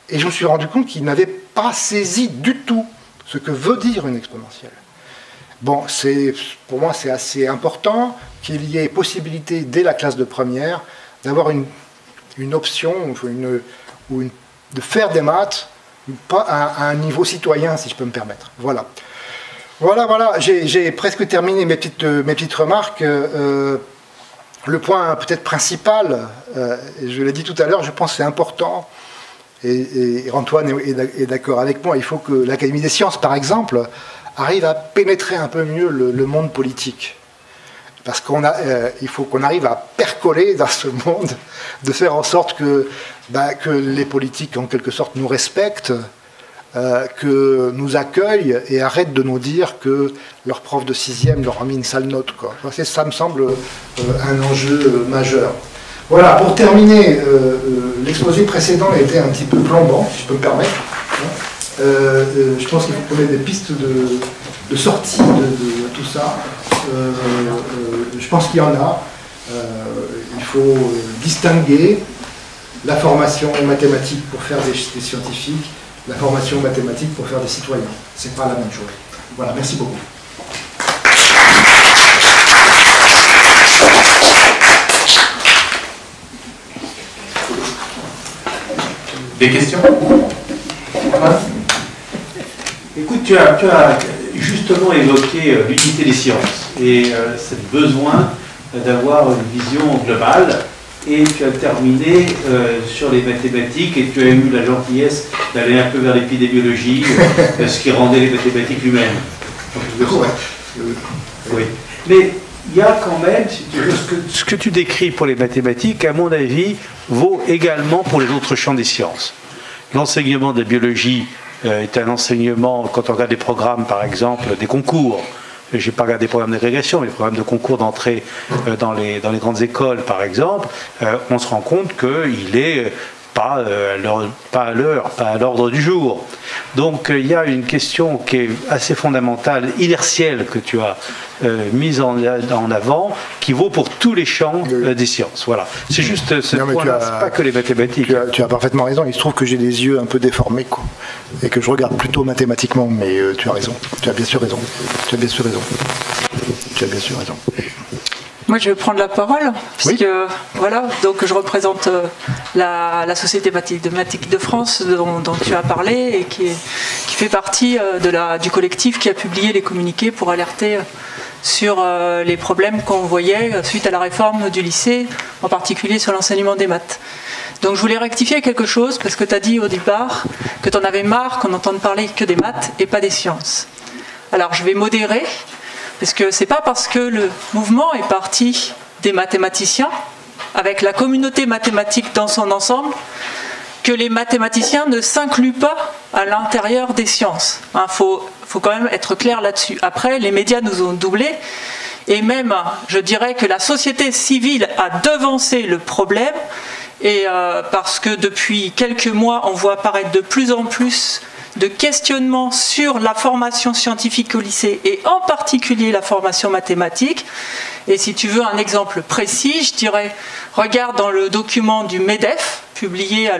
Et je me suis rendu compte qu'il n'avait pas saisi du tout ce que veut dire une exponentielle. Bon, pour moi, c'est assez important qu'il y ait possibilité, dès la classe de première, d'avoir une option, de faire des maths, pas à un niveau citoyen, si je peux me permettre. Voilà. Voilà, j'ai presque terminé mes petites remarques. Le point peut-être principal, je l'ai dit tout à l'heure, je pense que c'est important, et Antoine est d'accord avec moi, il faut que l'Académie des sciences, par exemple, arrive à pénétrer un peu mieux le monde politique. Parce il faut qu'on arrive à percoler dans ce monde, de faire en sorte que les politiques, en quelque sorte, nous respectent, que nous accueillent et arrêtent de nous dire que leur prof de 6e leur a mis une sale note, quoi. Ça me semble un enjeu majeur. Voilà, pour terminer, l'exposé précédent a été un petit peu plombant, si je peux me permettre. Je pense qu'il faut qu'on ait des pistes de sortie de tout ça. Je pense qu'il y en a. Il faut distinguer la formation mathématique pour faire des scientifiques, la formation mathématique pour faire des citoyens. C'est pas la même chose. Voilà, merci beaucoup. Des questions? Écoute, tu as justement évoqué l'unité des sciences et ce besoin d'avoir une vision globale, et tu as terminé sur les mathématiques et tu as eu la gentillesse d'aller un peu vers l'épidémiologie, ce qui rendait les mathématiques humaines. Oui. Mais il y a quand même, si tu veux, ce que tu décris pour les mathématiques, à mon avis, vaut également pour les autres champs des sciences. L'enseignement de la biologie est un enseignement, quand on regarde des programmes, par exemple, des concours. Je n'ai pas regardé des programmes d'agrégation, mais les programmes de concours d'entrée dans les grandes écoles, par exemple, on se rend compte qu'il est pas à l'ordre du jour. Donc il y a une question qui est assez fondamentale, inertielle, que tu as mise en avant, qui vaut pour tous les champs des sciences. Voilà. C'est juste ce point-là, c'est pas que les mathématiques. Tu as parfaitement raison. Il se trouve que j'ai des yeux un peu déformés, quoi, et que je regarde plutôt mathématiquement, mais tu as raison. Tu as bien sûr raison. Tu as bien sûr raison. Tu as bien sûr raison. Moi, je vais prendre la parole, puisque oui. Voilà, donc je représente la Société mathématique de France dont tu as parlé et qui fait partie du collectif qui a publié les communiqués pour alerter sur les problèmes qu'on voyait suite à la réforme du lycée, en particulier sur l'enseignement des maths. Donc je voulais rectifier quelque chose, parce que tu as dit au départ que tu en avais marre qu'on n'entende parler que des maths et pas des sciences. Alors je vais modérer, parce que c'est pas parce que le mouvement est parti des mathématiciens, avec la communauté mathématique dans son ensemble, que les mathématiciens ne s'incluent pas à l'intérieur des sciences. Faut quand même être clair là-dessus. Après, les médias nous ont doublés, et même, je dirais que la société civile a devancé le problème, et parce que depuis quelques mois, on voit apparaître de plus en plus de questionnements sur la formation scientifique au lycée, et en particulier la formation mathématique. Et si tu veux un exemple précis, je dirais, regarde dans le document du MEDEF, publié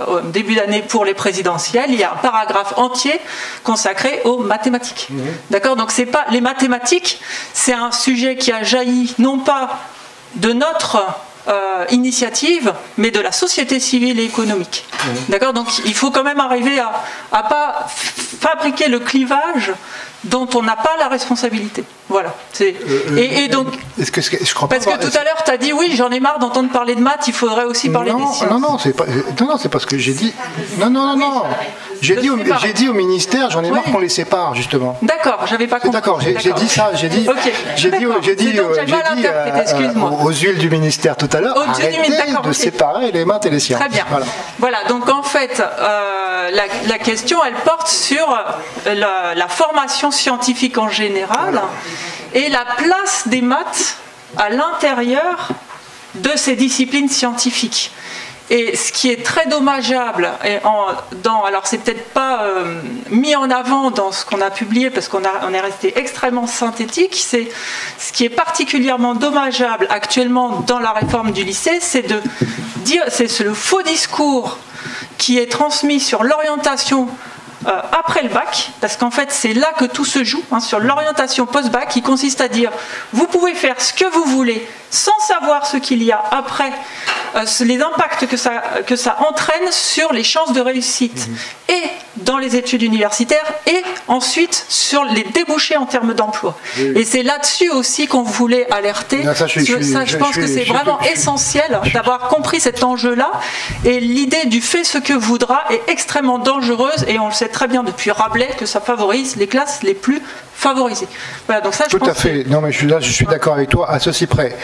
au début d'année pour les présidentielles, il y a un paragraphe entier consacré aux mathématiques. D'accord ? Donc c'est pas les mathématiques, c'est un sujet qui a jailli non pas de notre initiative, mais de la société civile et économique. D'accord ? Donc il faut quand même arriver à pas fabriquer le clivage dont on n'a pas la responsabilité. Voilà. Et donc, je crois parce que tout à l'heure, tu as dit oui, j'en ai marre d'entendre parler de maths, il faudrait aussi parler des sciences. Non, c'est parce que j'ai dit. Non. J'ai dit au ministère, j'en ai marre qu'on les sépare, justement. D'accord, j'avais pas compris. D'accord, j'ai dit ça, j'ai dit aux huiles du ministère tout à l'heure, arrêtez de séparer les maths et les sciences. Très bien. Voilà, donc en fait, la question, elle porte sur la formation scientifique en général et la place des maths à l'intérieur de ces disciplines scientifiques. Et ce qui est très dommageable, alors c'est peut-être pas mis en avant dans ce qu'on a publié parce qu'on est resté extrêmement synthétique, c'est ce qui est particulièrement dommageable actuellement dans la réforme du lycée, c'est le faux discours qui est transmis sur l'orientation après le bac, parce qu'en fait c'est là que tout se joue, sur l'orientation post-bac, qui consiste à dire vous pouvez faire ce que vous voulez sans savoir ce qu'il y a après, les impacts que ça entraîne sur les chances de réussite et dans les études universitaires et ensuite sur les débouchés en termes d'emploi. Et c'est là-dessus aussi qu'on voulait alerter. Je pense que c'est vraiment essentiel d'avoir compris cet enjeu-là, et l'idée du fait ce que voudra est extrêmement dangereuse, et on le sait très bien depuis Rabelais que ça favorise les classes les plus favorisées. Voilà, donc ça, je pense tout à fait. Non, mais je suis d'accord avec toi à ceci près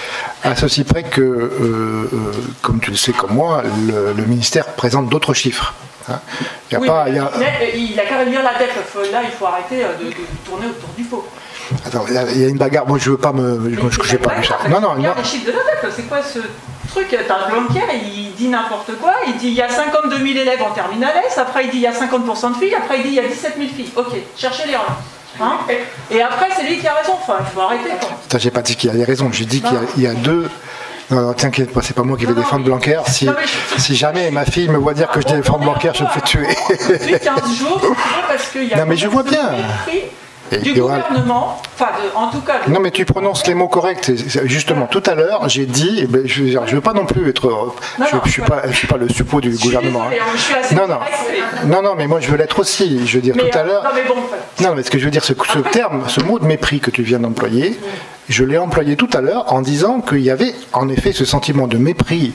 que, comme tu le sais comme moi, le ministère présente d'autres chiffres. Il a qu'à réduire la dette. Là, il faut arrêter de tourner autour du pot. Attends, il y a une bagarre. Moi, je veux pas me. Je sais pas ça. Non. Regarde les chiffres de la dette. C'est quoi ce truc? T'as Blanquer, il dit n'importe quoi. Il dit il y a 52 000 élèves en terminale S. Après, il dit il y a 50% de filles. Après, il dit il y a 17 000 filles. Ok, cherchez l'erreur. Et après, c'est lui qui a raison. Enfin, il faut arrêter. Attends, j'ai pas dit qu'il avait raison. J'ai dit qu'il y a deux. Non, t'inquiète pas, c'est pas moi qui vais défendre Blanquer. Si jamais ma fille me voit dire que je défends Blanquer, je me fais tuer. Depuis 15 jours, parce qu'il y a. Non, mais je vois bien. Du gouvernement, en tout cas. Non, mais tu prononces les mots corrects. Justement, tout à l'heure, j'ai dit, je veux pas non plus être. Je suis pas le suppôt du gouvernement. Non, mais moi je veux l'être aussi. Je veux dire tout à l'heure. Non, mais ce que je veux dire, ce mot de mépris que tu viens d'employer, je l'ai employé tout à l'heure en disant qu'il y avait en effet ce sentiment de mépris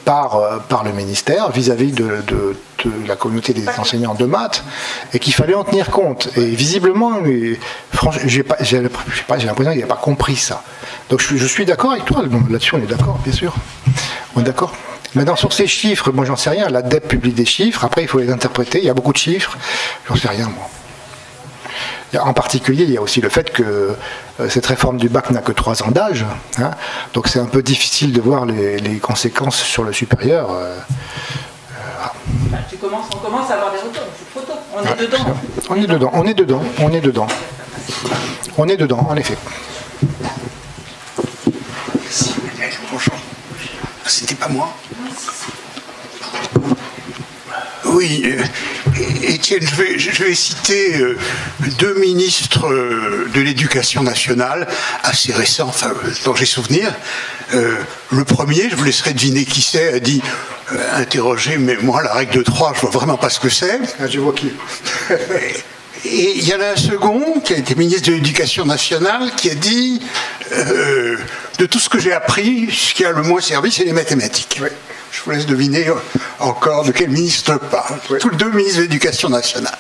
par le ministère vis-à-vis de la communauté des enseignants de maths, et qu'il fallait en tenir compte. Et visiblement, franchement, j'ai l'impression qu'il n'a pas compris ça. Donc je suis d'accord avec toi, là-dessus on est d'accord, bien sûr. On est d'accord. Maintenant, sur ces chiffres, moi j'en sais rien, la DEP publie des chiffres, après il faut les interpréter, il y a beaucoup de chiffres, j'en sais rien moi. En particulier, il y a aussi le fait que cette réforme du bac n'a que 3 ans d'âge, donc c'est un peu difficile de voir les conséquences sur le supérieur. On commence à avoir des retours, c'est trop tôt, on est dedans, en effet. Bonjour. C'était pas moi. Oui, Étienne, je vais citer 2 ministres de l'Éducation nationale assez récents, dont j'ai souvenir. Le premier, je vous laisserai deviner qui c'est, a dit interroger, mais moi la règle de 3, je vois vraiment pas ce que c'est. Je vois qui. Et il y en a un second qui a été ministre de l'Éducation nationale qui a dit de tout ce que j'ai appris, ce qui a le moins servi, c'est les mathématiques. Oui. Je vous laisse deviner encore de quel ministre parle. Oui. Tous les 2 ministres de l'Éducation nationale.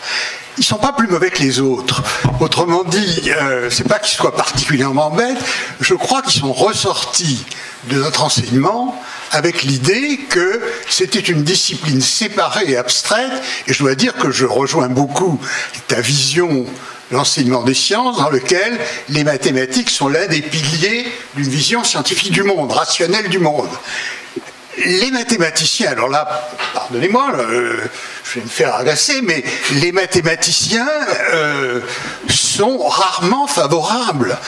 Ils ne sont pas plus mauvais que les autres. Autrement dit, c'est pas qu'ils soient particulièrement bêtes, je crois qu'ils sont ressortis de notre enseignement avec l'idée que c'était une discipline séparée et abstraite, et je dois dire que je rejoins beaucoup ta vision de l'enseignement des sciences, dans lequel les mathématiques sont l'un des piliers d'une vision scientifique du monde, rationnelle du monde. les mathématiciens, alors là, pardonnez-moi, je vais me faire agacer, mais les mathématiciens sont rarement favorables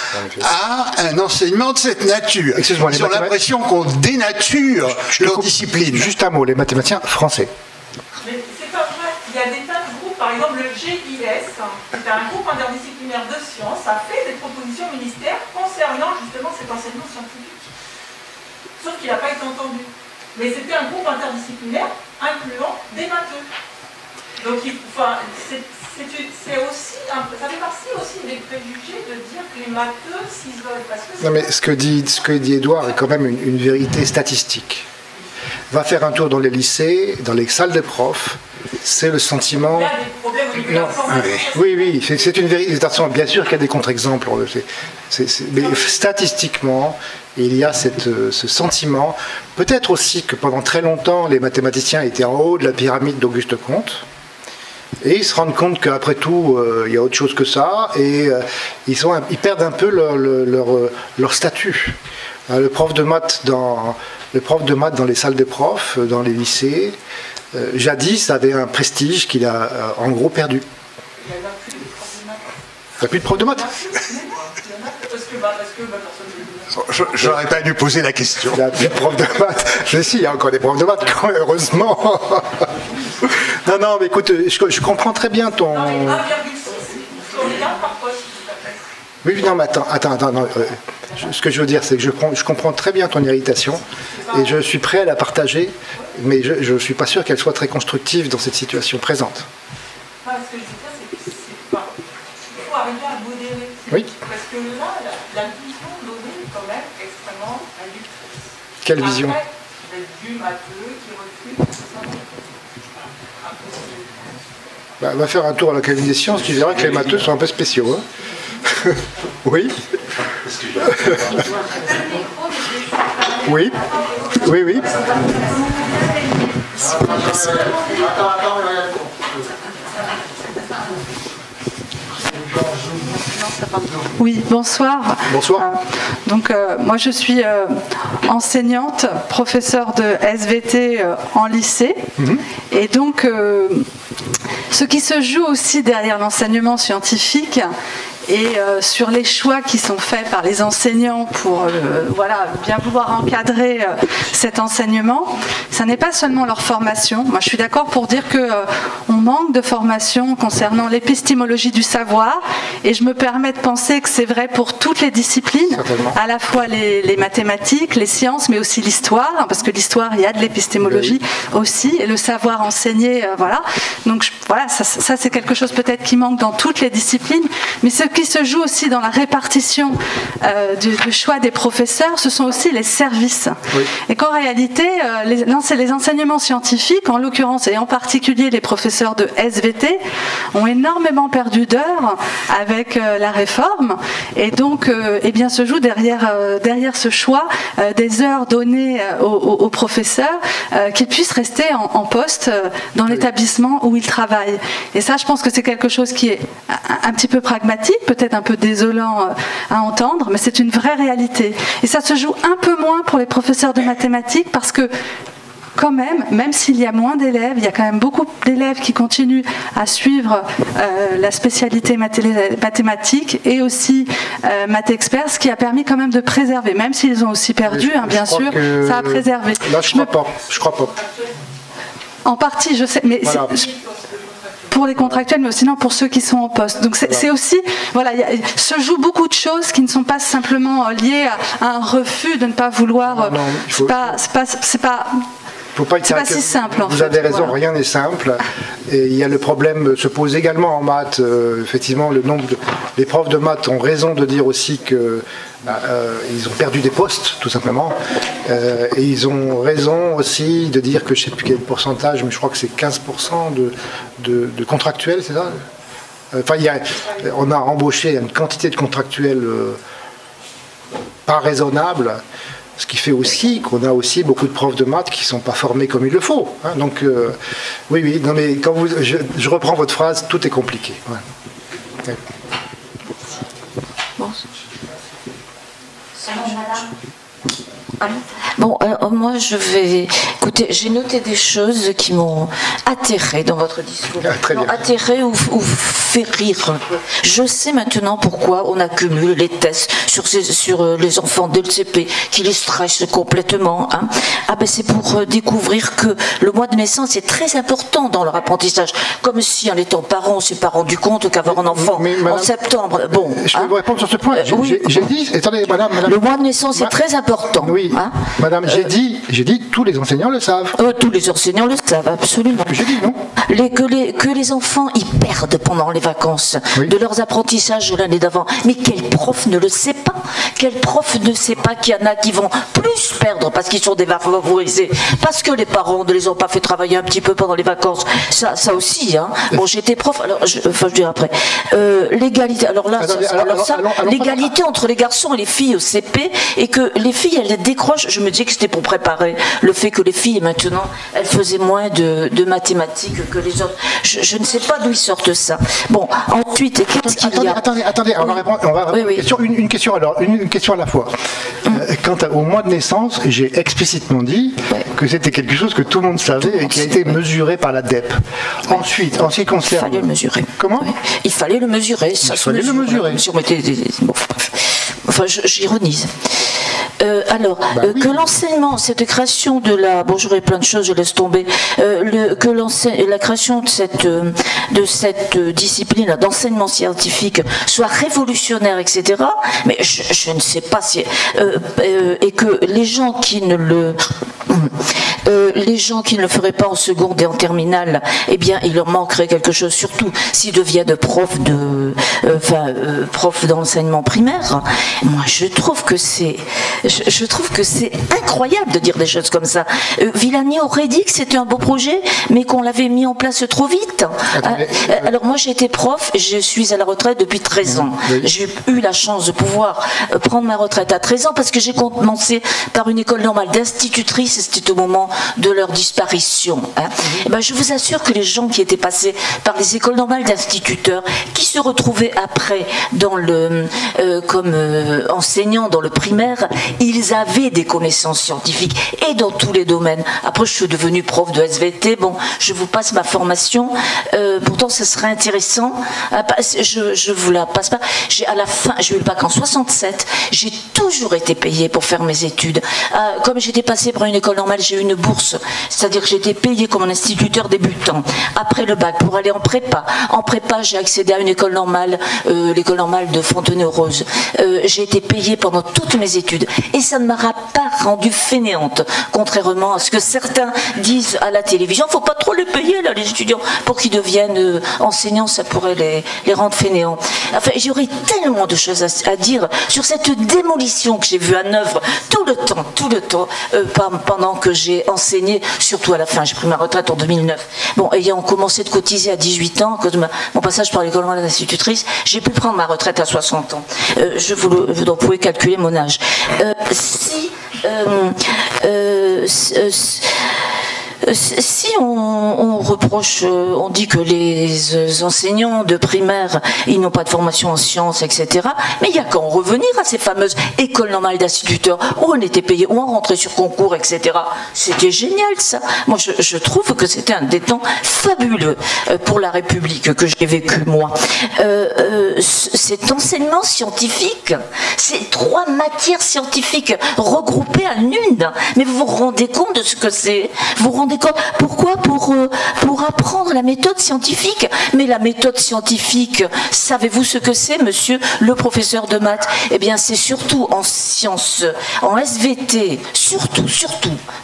à un enseignement de cette nature. Ils ont l'impression qu'on dénature leur discipline. Juste un mot, les mathématiciens français. Mais c'est pas vrai. Il y a des tas de groupes, par exemple le GIS, qui est un groupe interdisciplinaire de sciences, a fait des propositions au ministère concernant justement cet enseignement scientifique. Sauf qu'il n'a pas été entendu. Mais c'était un groupe interdisciplinaire incluant des matheux. Donc, c'est aussi, ça fait partie aussi des préjugés de dire que les matheux s'isolent. Non, mais ce que dit Édouard est quand même une vérité statistique. Va faire un tour dans les lycées, dans les salles de profs, c'est le sentiment. Il y a des problèmes au niveau de la formation. Oui, c'est une vérité. Bien sûr qu'il y a des contre-exemples, mais statistiquement, il y a ce sentiment. Peut-être aussi que pendant très longtemps, les mathématiciens étaient en haut de la pyramide d'Auguste Comte. Et ils se rendent compte qu'après tout, il y a autre chose que ça, et ils perdent un peu leur statut. Le prof de maths dans les salles de profs, dans les lycées, jadis avait un prestige qu'il a en gros perdu. Il n'y a plus de profs de maths. Il n'y a plus de prof de maths. J'aurais pas dû poser la question. Il y a plus de profs de maths. Mais si, il y a encore des profs de maths, heureusement. Non, mais écoute, je comprends très bien ton... Non, mais 1,6, on est là par poste. Oui, non, mais attends. Non, ce que je veux dire, c'est que je comprends très bien ton irritation et je suis prêt à la partager, mais je ne suis pas sûr qu'elle soit très constructive dans cette situation présente. Ce que je veux dire, c'est qu'il faut arriver à modérer. Oui. Parce que là, la vision donnée est quand même extrêmement réductrice. Quelle vision? Après, du matheux qui refuse tout ça. Va faire un tour à l'Académie des sciences, tu verras que les matheux sont un peu spéciaux. Hein. Oui. Oui. Oui, bonsoir. Bonsoir. Moi je suis enseignante, professeure de SVT en lycée. Et donc, ce qui se joue aussi derrière l'enseignement scientifique et sur les choix qui sont faits par les enseignants pour bien vouloir encadrer cet enseignement, ça n'est pas seulement leur formation. Moi, je suis d'accord pour dire qu'on manque de formation concernant l'épistémologie du savoir, et je me permets de penser que c'est vrai pour toutes les disciplines, certainement. À la fois les mathématiques, les sciences, mais aussi l'histoire, parce que l'histoire, il y a de l'épistémologie aussi, et le savoir enseigné, voilà. Donc ça c'est quelque chose peut-être qui manque dans toutes les disciplines, mais ce qui se joue aussi dans la répartition du choix des professeurs, ce sont aussi les services. Oui. Et qu'en réalité, les enseignements scientifiques, en l'occurrence et en particulier les professeurs de SVT, ont énormément perdu d'heures avec la réforme, et donc bien se joue derrière ce choix des heures données aux professeurs, qu'ils puissent rester en poste dans l'établissement où ils travaillent. Et ça, je pense que c'est quelque chose qui est un petit peu pragmatique, peut-être un peu désolant à entendre, mais c'est une vraie réalité. Et ça se joue un peu moins pour les professeurs de mathématiques, parce que quand même s'il y a moins d'élèves, il y a quand même beaucoup d'élèves qui continuent à suivre la spécialité mathématique et aussi Mathexpert, ce qui a permis quand même de préserver, même s'ils ont aussi perdu, bien sûr, ça a préservé. Là, je crois pas. En partie, je sais, mais voilà. Pour les contractuels, mais aussi pour ceux qui sont en poste. Donc c'est aussi, se joue beaucoup de choses qui ne sont pas simplement liées à un refus de ne pas vouloir. C'est pas si simple. Vous avez raison, rien n'est simple. Et il y a le problème se pose également en maths. Effectivement, les profs de maths ont raison de dire aussi que ils ont perdu des postes, tout simplement. Et ils ont raison aussi de dire que je ne sais plus quel pourcentage, mais je crois que c'est 15% de contractuels, c'est ça? Enfin, on a embauché une quantité de contractuels pas raisonnable. Ce qui fait aussi qu'on a aussi beaucoup de profs de maths qui ne sont pas formés comme il le faut. Hein. Donc, oui, non, mais quand je reprends votre phrase, tout est compliqué. Ouais. Ouais. Bon. Bon, alors moi je vais... Écoutez, j'ai noté des choses qui m'ont atterré dans votre discours. Atterré ou fait rire un peu. Je sais maintenant pourquoi on accumule les tests sur les enfants dès le CP, qui les stressent complètement. Hein. Ah ben c'est pour découvrir que le mois de naissance est très important dans leur apprentissage. Comme si en étant parent, on s'est pas rendu compte qu'avoir un enfant en septembre... Bon, je peux vous répondre sur ce point. Oui. J'ai dit... Attendez, madame... Le mois de naissance est très important. Oui, hein. Madame, j'ai dit tous les enseignants le savent. Tous les enseignants le savent, absolument. J'ai dit non. Que les enfants y perdent pendant les vacances de leurs apprentissages de l'année d'avant. Mais quel prof ne le sait pas? Quel prof ne sait pas qu'il y en a qui vont plus perdre parce qu'ils sont défavorisés, parce que les parents ne les ont pas fait travailler un petit peu pendant les vacances? Ça aussi, hein. Bon, j'étais prof, alors je dirai après. L'égalité, alors là, l'égalité entre les garçons et les filles au CP, et que les filles, elles décrochent. Je me disais que c'était pour préparer le fait que les filles, maintenant, elles faisaient moins de mathématiques que les autres. Je ne sais pas d'où ils sortent ça. Bon, ensuite, qu'est-ce qu'il y a? Attendez, on va répondre une question à la fois. Quant au mois de naissance, j'ai explicitement dit que c'était quelque chose que tout le monde savait et qui a été mesuré par la DEP. Ensuite, en ce qui concerne... Il fallait le mesurer. Comment? Il fallait le mesurer. Ça il fallait le mesurer. Si on mettait enfin, j'ironise. Que l'enseignement, cette création de la... Bon, j'aurais plein de choses, je laisse tomber. La création de cette discipline d'enseignement scientifique soit révolutionnaire, etc. Mais je ne sais pas si... et que les gens qui ne le... les gens qui ne le feraient pas en seconde et en terminale, eh bien, il leur manquerait quelque chose, surtout s'ils deviennent profs d'enseignement primaire. Moi, je trouve que c'est incroyable de dire des choses comme ça. Villani aurait dit que c'était un beau projet, mais qu'on l'avait mis en place trop vite. Alors moi, j'ai été prof, je suis à la retraite depuis 13 ans. J'ai eu la chance de pouvoir prendre ma retraite à 13 ans parce que j'ai commencé par une école normale d'institutrice et c'était au moment de leur disparition. Hein. Ben, je vous assure que les gens qui étaient passés par les écoles normales d'instituteurs, qui se retrouvaient après dans comme enseignants dans le primaire, ils avaient des connaissances scientifiques et dans tous les domaines. Après, je suis devenue prof de SVT. Bon, je vous passe ma formation. Pourtant, ce serait intéressant. Je vous la passe pas. À la fin, j'ai eu le bac en 67. J'ai toujours été payée pour faire mes études. Comme j'étais passée par une école normale, j'ai eu une bourse. C'est-à-dire que j'étais payée comme un instituteur débutant. Après le bac, pour aller en prépa. En prépa, j'ai accédé à une école normale, l'école normale de Fontenay-aux-Roses. J'ai été payée pendant toutes mes études. Et ça ne m'a pas rendue fainéante, contrairement à ce que certains disent à la télévision. Il ne faut pas trop les payer, là, les étudiants, pour qu'ils deviennent enseignants, ça pourrait les rendre fainéants. Enfin, j'aurais tellement de choses à dire sur cette démolition que j'ai vue en œuvre tout le temps, pendant que j'ai enseigné, surtout à la fin. J'ai pris ma retraite en 2009. Bon, ayant commencé de cotiser à 18 ans, à cause de mon passage par l'école normale d'institutrice, j'ai pu prendre ma retraite à 60 ans. Vous pouvez calculer mon âge. Si on reproche, on dit que les enseignants de primaire, ils n'ont pas de formation en sciences, etc. Mais il n'y a qu'à en revenir à ces fameuses écoles normales d'instituteurs où on était payé, où on rentrait sur concours, etc. C'était génial, ça. Moi, je trouve que c'était un des temps fabuleux pour la République que j'ai vécu, moi. Cet enseignement scientifique, c'est 3 matières scientifiques regroupées en une. Mais vous vous rendez compte de ce que c'est? Vous vous rendez compte? Pourquoi? Pour apprendre la méthode scientifique. Mais la méthode scientifique, savez-vous ce que c'est, monsieur le professeur de maths? Eh bien, c'est surtout en sciences, en SVT, surtout,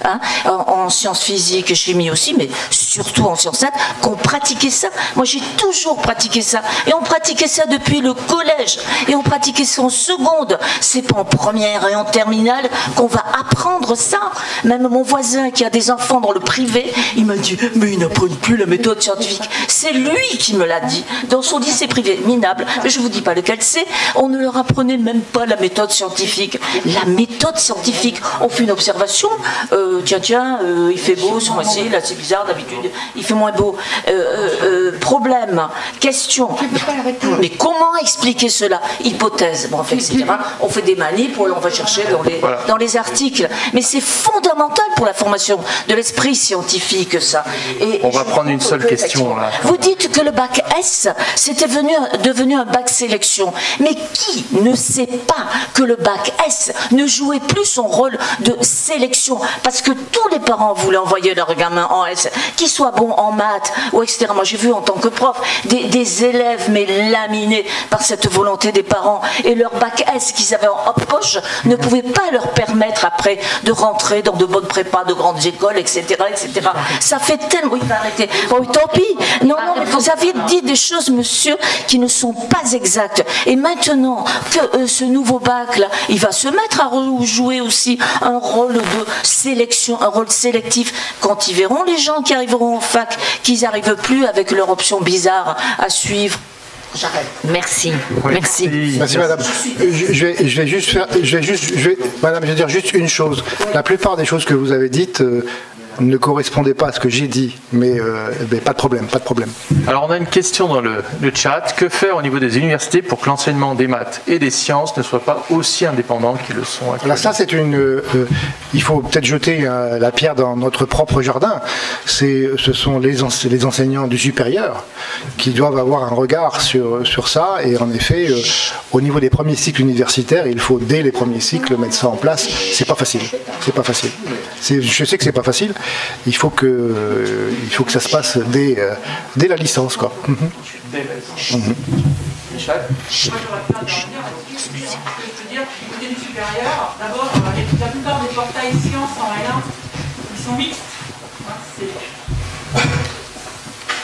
hein, en sciences physiques et chimie aussi, mais surtout en sciences nat, qu'on pratiquait ça. Moi, j'ai toujours pratiqué ça. Et on pratiquait ça depuis le collège. Et on pratiquait ça en seconde. C'est pas en première et en terminale qu'on va apprendre ça. Même mon voisin qui a des enfants dans le privé, il m'a dit, mais ils n'apprennent plus la méthode scientifique. C'est lui qui me l'a dit. Dans son lycée privé, minable, mais je ne vous dis pas lequel c'est, on ne leur apprenait même pas la méthode scientifique. La méthode scientifique, on fait une observation, il fait beau ce mois-ci, là c'est bizarre, d'habitude il fait moins beau. Problème, question, mais comment expliquer cela? Hypothèse, bon, etc. on fait des manips, on va chercher dans les articles. Mais c'est fondamental pour la formation de l'esprit scientifique, ça. Et on va prendre une seule question là. Vous dites que le bac S, c'était devenu un bac sélection. Mais qui ne sait pas que le bac S ne jouait plus son rôle de sélection? Parce que tous les parents voulaient envoyer leur gamin en S, qu'ils soient bons en maths, ou etc. Moi, j'ai vu en tant que prof des élèves, mais laminés par cette volonté des parents. Et leur bac S qu'ils avaient en poche ne pouvait pas leur permettre après de rentrer dans de bonnes prépas, de grandes écoles, etc. etc. Ça fait tellement... Oui, arrêtez. Oh, tant pis. Non, mais vous avez dit des choses, monsieur, qui ne sont pas exactes. Et maintenant que ce nouveau bac-là, il va se mettre à jouer aussi un rôle de sélection, un rôle sélectif, quand ils verront les gens qui arriveront en fac, qu'ils n'arrivent plus avec leur option bizarre à suivre. J'arrête. Merci. Oui. Merci. Merci madame. Madame, je vais dire juste une chose. La plupart des choses que vous avez dites ne correspondaient pas à ce que j'ai dit, mais pas de problème, pas de problème. Alors on a une question dans le chat. Que faire au niveau des universités pour que l'enseignement des maths et des sciences ne soit pas aussi indépendant qu'ils le sont actuellement? Là, ça c'est une... il faut peut-être jeter la pierre dans notre propre jardin. Ce sont les enseignants du supérieur qui doivent avoir un regard sur ça, et en effet, au niveau des premiers cycles universitaires, il faut dès les premiers cycles mettre ça en place. C'est pas facile. C'est pas facile. Je sais que c'est pas facile. Il faut que ça se passe dès la licence, quoi. Michel. D'abord, la plupart des portails sciences en L1, ils sont mixtes.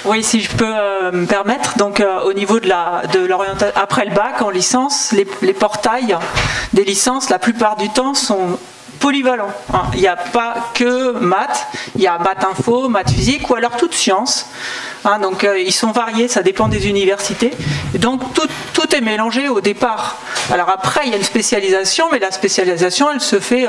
Oui, si je peux me permettre, donc au niveau de l'orientation, après le bac en licence, les portails des licences, la plupart du temps, sont polyvalents. Il n'y a pas que maths, il y a maths info, maths physique, ou alors toutes sciences. Donc ils sont variés, ça dépend des universités. Et donc tout est mélangé au départ. Alors après, il y a une spécialisation, mais la spécialisation, elle se fait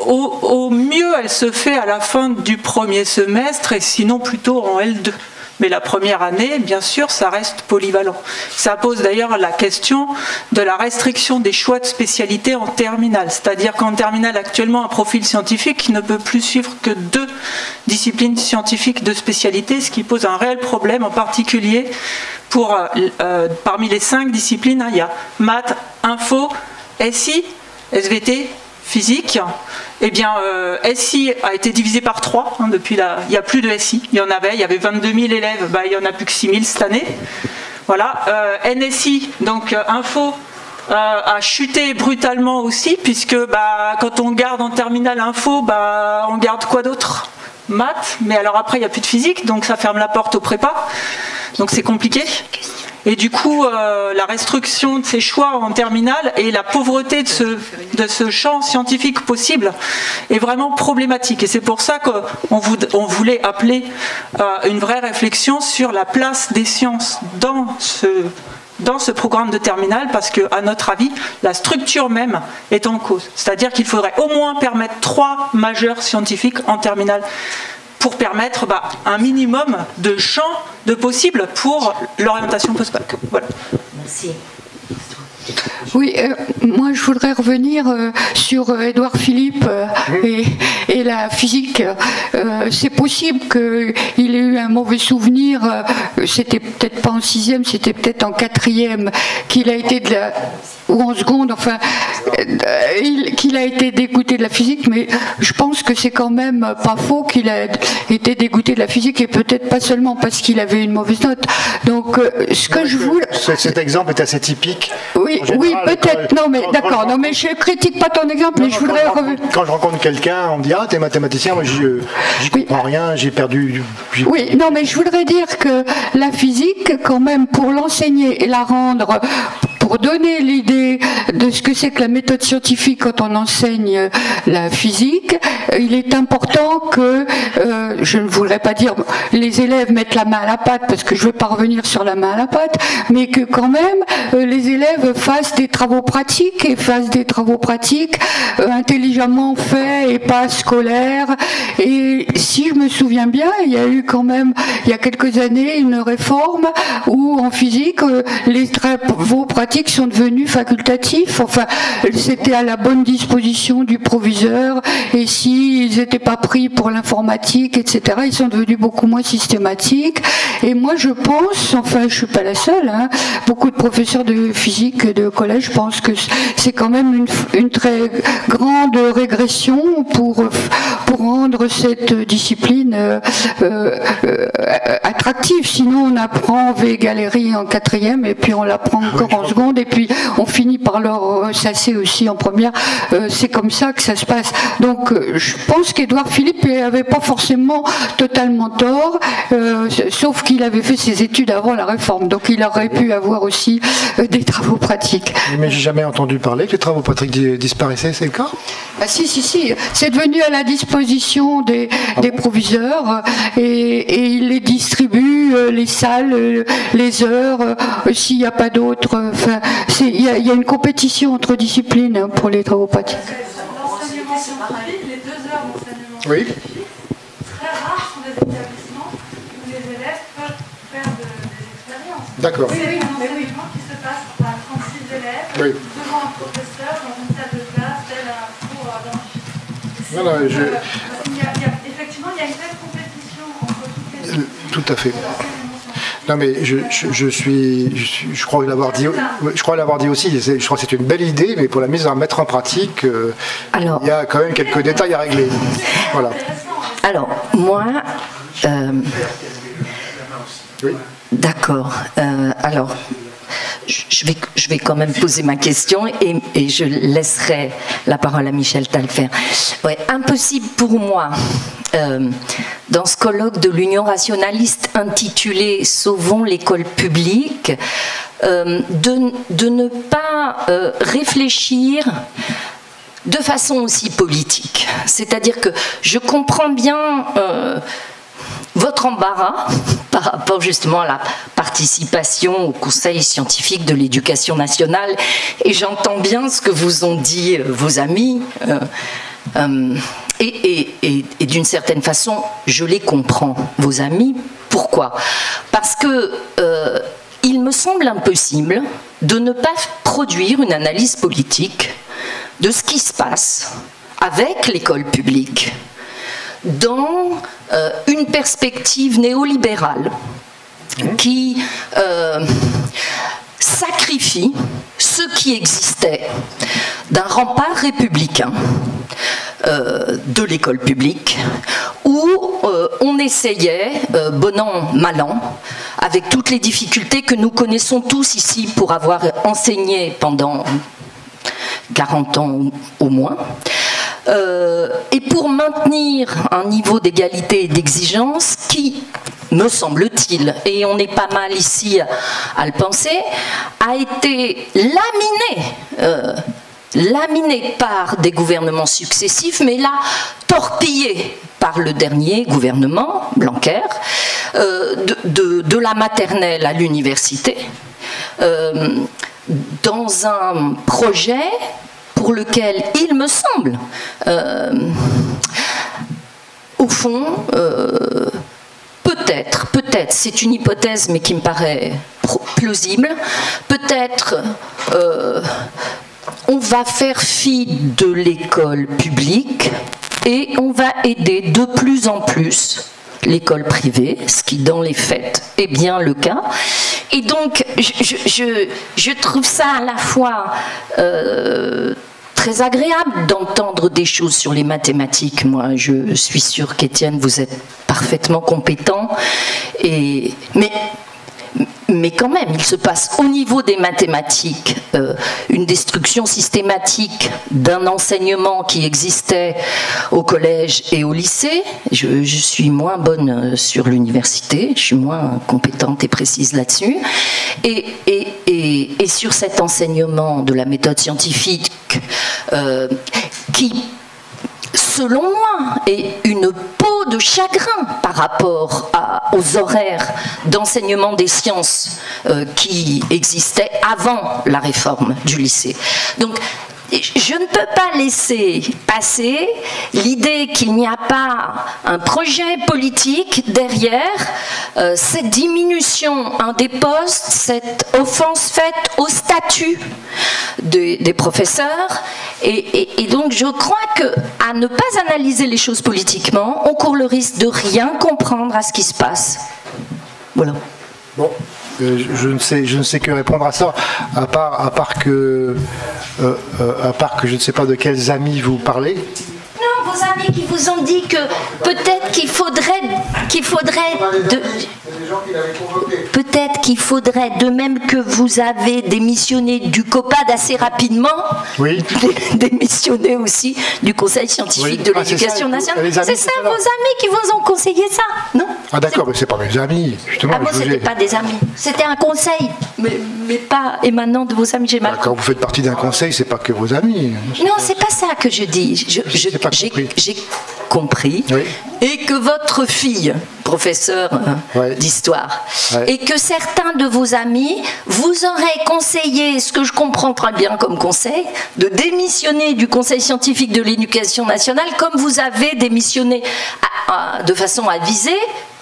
au mieux, elle se fait à la fin du premier semestre, et sinon plutôt en L2. Mais la première année, bien sûr, ça reste polyvalent. Ça pose d'ailleurs la question de la restriction des choix de spécialité en terminale. C'est-à-dire qu'en terminale, actuellement, un profil scientifique ne peut plus suivre que 2 disciplines scientifiques de spécialité, ce qui pose un réel problème, en particulier pour, parmi les 5 disciplines, il y a maths, info, SI, SVT, physique. Eh bien, SI a été divisé par 3 depuis il n'y a plus de SI. Il y avait 22 000 élèves, il n'y en a plus que 6 000 cette année. Voilà. NSI, donc info, a chuté brutalement aussi, puisque quand on garde en terminale info, on garde quoi d'autre? Maths, mais alors après il n'y a plus de physique, donc ça ferme la porte aux prépas. Donc c'est compliqué. Et du coup, la restriction de ces choix en terminale et la pauvreté de ce champ scientifique possible est vraiment problématique. Et c'est pour ça qu'on voulait appeler une vraie réflexion sur la place des sciences dans ce programme de terminale, parce qu'à notre avis, la structure même est en cause. C'est-à-dire qu'il faudrait au moins permettre 3 majeurs scientifiques en terminale pour permettre un minimum de champs de possibles pour l'orientation post-bac. Voilà. Merci. Oui, moi je voudrais revenir sur Édouard Philippe et la physique. C'est possible qu'il ait eu un mauvais souvenir, c'était peut-être pas en 6e, c'était peut-être en 4e, qu'il a été ou en seconde, enfin, qu'il a été dégoûté de la physique, mais je pense que c'est quand même pas faux qu'il a été dégoûté de la physique, et peut-être pas seulement parce qu'il avait une mauvaise note. Donc, ce que je voulais... Cet exemple est assez typique. Oui, oui, peut-être. Non, mais d'accord. Non, mais je critique pas ton exemple, mais je voudrais revenir. Quand je rencontre quelqu'un, on me dit: ah, t'es mathématicien, moi j'y comprends rien, j'ai perdu. Oui, non, mais je voudrais dire que la physique, quand même, pour l'enseigner et la rendre, pour donner l'idée de ce que c'est que la méthode scientifique quand on enseigne la physique, il est important que, je ne voudrais pas dire les élèves mettent la main à la pâte, parce que je ne veux pas revenir sur la main à la pâte, mais que quand même les élèves fassent des travaux pratiques, et fassent des travaux pratiques intelligemment faits et pas scolaires. Et si je me souviens bien, il y a eu quand même, il y a quelques années, une réforme où en physique, les travaux pratiques mathématiques sont devenus facultatifs. Enfin, c'était à la bonne disposition du proviseur, et s'ils n'étaient pas pris pour l'informatique, etc., ils sont devenus beaucoup moins systématiques. Et moi, je pense, enfin, je suis pas la seule, hein, beaucoup de professeurs de physique de collège pensent que c'est quand même une très grande régression pour rendre cette discipline attractive. Sinon, on apprend V égale RI en quatrième, et puis on l'apprend encore en seconde, et puis on finit par leur sasser aussi en première. C'est comme ça que ça se passe. Donc, je pense qu'Édouard Philippe n'avait pas forcément totalement tort, sauf qu'il avait fait ses études avant la réforme. Donc, il aurait pu avoir aussi des travaux pratiques. Mais j'ai jamais entendu parler que les travaux pratiques disparaissaient, c'est le cas? Ah, si. C'est devenu à la disposition des proviseurs, et ils les distribuent, les salles, les heures, s'il n'y a pas d'autres. Enfin, il y a une compétition entre disciplines pour les travaux pratiques. L'enseignement scientifique, les 2 heures d'enseignement Oui. scientifique, très rares sont des établissements où les élèves peuvent faire des expériences. D'accord. C'est un enseignement qui se passe à 36 élèves, devant un professeur, dans une salle de classe, tel un cours d'enfant. Effectivement, il y a une telle compétition entre toutes les... Tout à fait. Non, mais je crois l'avoir dit aussi. Je crois que c'est une belle idée, mais pour la mettre en pratique, il y a quand même quelques détails à régler. Voilà. Alors, moi... Oui. D'accord. Alors, je vais quand même poser ma question, et je laisserai la parole à Michel Taillefer. Ouais, impossible pour moi, dans ce colloque de l'Union rationaliste intitulé « Sauvons l'école publique », de ne pas réfléchir de façon aussi politique. C'est-à-dire que je comprends bien votre embarras par rapport justement à la participation au Conseil scientifique de l'éducation nationale, et j'entends bien ce que vous ont dit vos amis, et d'une certaine façon je les comprends, vos amis. Pourquoi? Parce que il me semble impossible de ne pas produire une analyse politique de ce qui se passe avec l'école publique dans une perspective néolibérale qui sacrifie ce qui existait d'un rempart républicain de l'école publique, où on essayait, bon an, mal an, avec toutes les difficultés que nous connaissons tous ici pour avoir enseigné pendant 40 ans au moins, et pour maintenir un niveau d'égalité et d'exigence qui, me semble-t-il, et on est pas mal ici à le penser, a été laminé par des gouvernements successifs, mais là torpillé par le dernier gouvernement, Blanquer, de la maternelle à l'université, dans un projet pour lequel, il me semble, au fond, peut-être, c'est une hypothèse mais qui me paraît plausible, peut-être on va faire fi de l'école publique et on va aider de plus en plus l'école privée, ce qui dans les faits est bien le cas. Et donc je trouve ça à la fois très agréable d'entendre des choses sur les mathématiques. Moi, je suis sûre qu'Étienne, vous êtes parfaitement compétent, mais quand même, il se passe au niveau des mathématiques une destruction systématique d'un enseignement qui existait au collège et au lycée. Je suis moins bonne sur l'université, je suis moins compétente et précise là-dessus. Et sur cet enseignement de la méthode scientifique qui, selon moi, est une peau de chagrin par rapport aux horaires d'enseignement des sciences qui existaient avant la réforme du lycée. Donc, je ne peux pas laisser passer l'idée qu'il n'y a pas un projet politique derrière cette diminution des postes, cette offense faite au statut des professeurs. Et donc je crois qu'à ne pas analyser les choses politiquement, on court le risque de rien comprendre à ce qui se passe. Voilà. Bon. Je ne sais que répondre à ça, à part que je ne sais pas de quels amis vous parlez. Non, vos amis qui vous ont dit que peut-être qu'il faudrait peut-être qu'il faudrait, de même que vous avez démissionné du COPAD assez rapidement, oui. démissionner aussi du Conseil scientifique de l'éducation nationale. C'est ça, vos amis qui vous ont conseillé ça, non? Ah d'accord, mais c'est pas mes amis, justement. Ah moi, c'était pas des amis, c'était un conseil, mais pas émanant de vos amis. J'ai mal. Quand vous faites partie d'un conseil, c'est pas que vos amis. Non, c'est pas ça que je dis. J'ai compris. Oui. Et que votre fille, professeur d'histoire, et que certains de vos amis vous auraient conseillé, ce que je comprends très bien comme conseil, de démissionner du Conseil scientifique de l'éducation nationale comme vous avez démissionné de façon avisée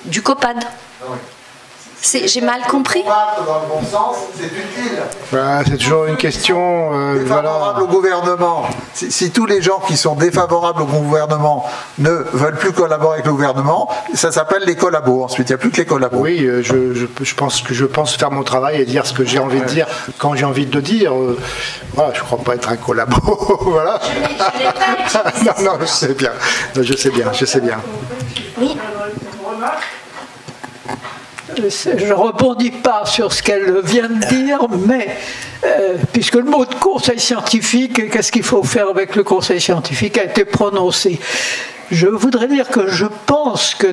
du COPAD. J'ai mal compris. Dans le bon sens, c'est utile. C'est toujours une question. Défavorable au gouvernement. Si tous les gens qui sont défavorables au gouvernement ne veulent plus collaborer avec le gouvernement, ça s'appelle les collabos. Ensuite, il n'y a plus que les collabos. Oui, je pense faire mon travail et dire ce que j'ai envie de dire quand j'ai envie de le dire. Voilà, je ne crois pas être un collabo. Voilà. Je l'ai pas utilisé. Non, je sais bien. Oui. Je ne rebondis pas sur ce qu'elle vient de dire, mais puisque le mot de conseil scientifique, qu'est-ce qu'il faut faire avec le conseil scientifique, a été prononcé. Je voudrais dire que je pense que,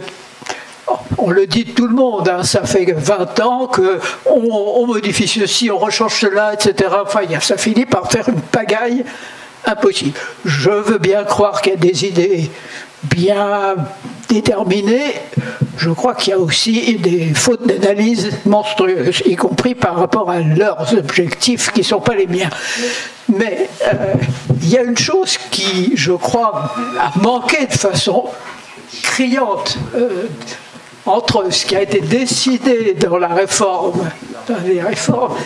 on le dit tout le monde, hein, ça fait 20 ans qu'on modifie ceci, on rechange cela, etc. Enfin, ça finit par faire une pagaille impossible. Je veux bien croire qu'il y a des idées bien déterminées. Je crois qu'il y a aussi des fautes d'analyse monstrueuses, y compris par rapport à leurs objectifs qui ne sont pas les miens. Mais il y a une chose qui, je crois, a manqué de façon criante entre ce qui a été décidé dans la réforme, dans les réformes,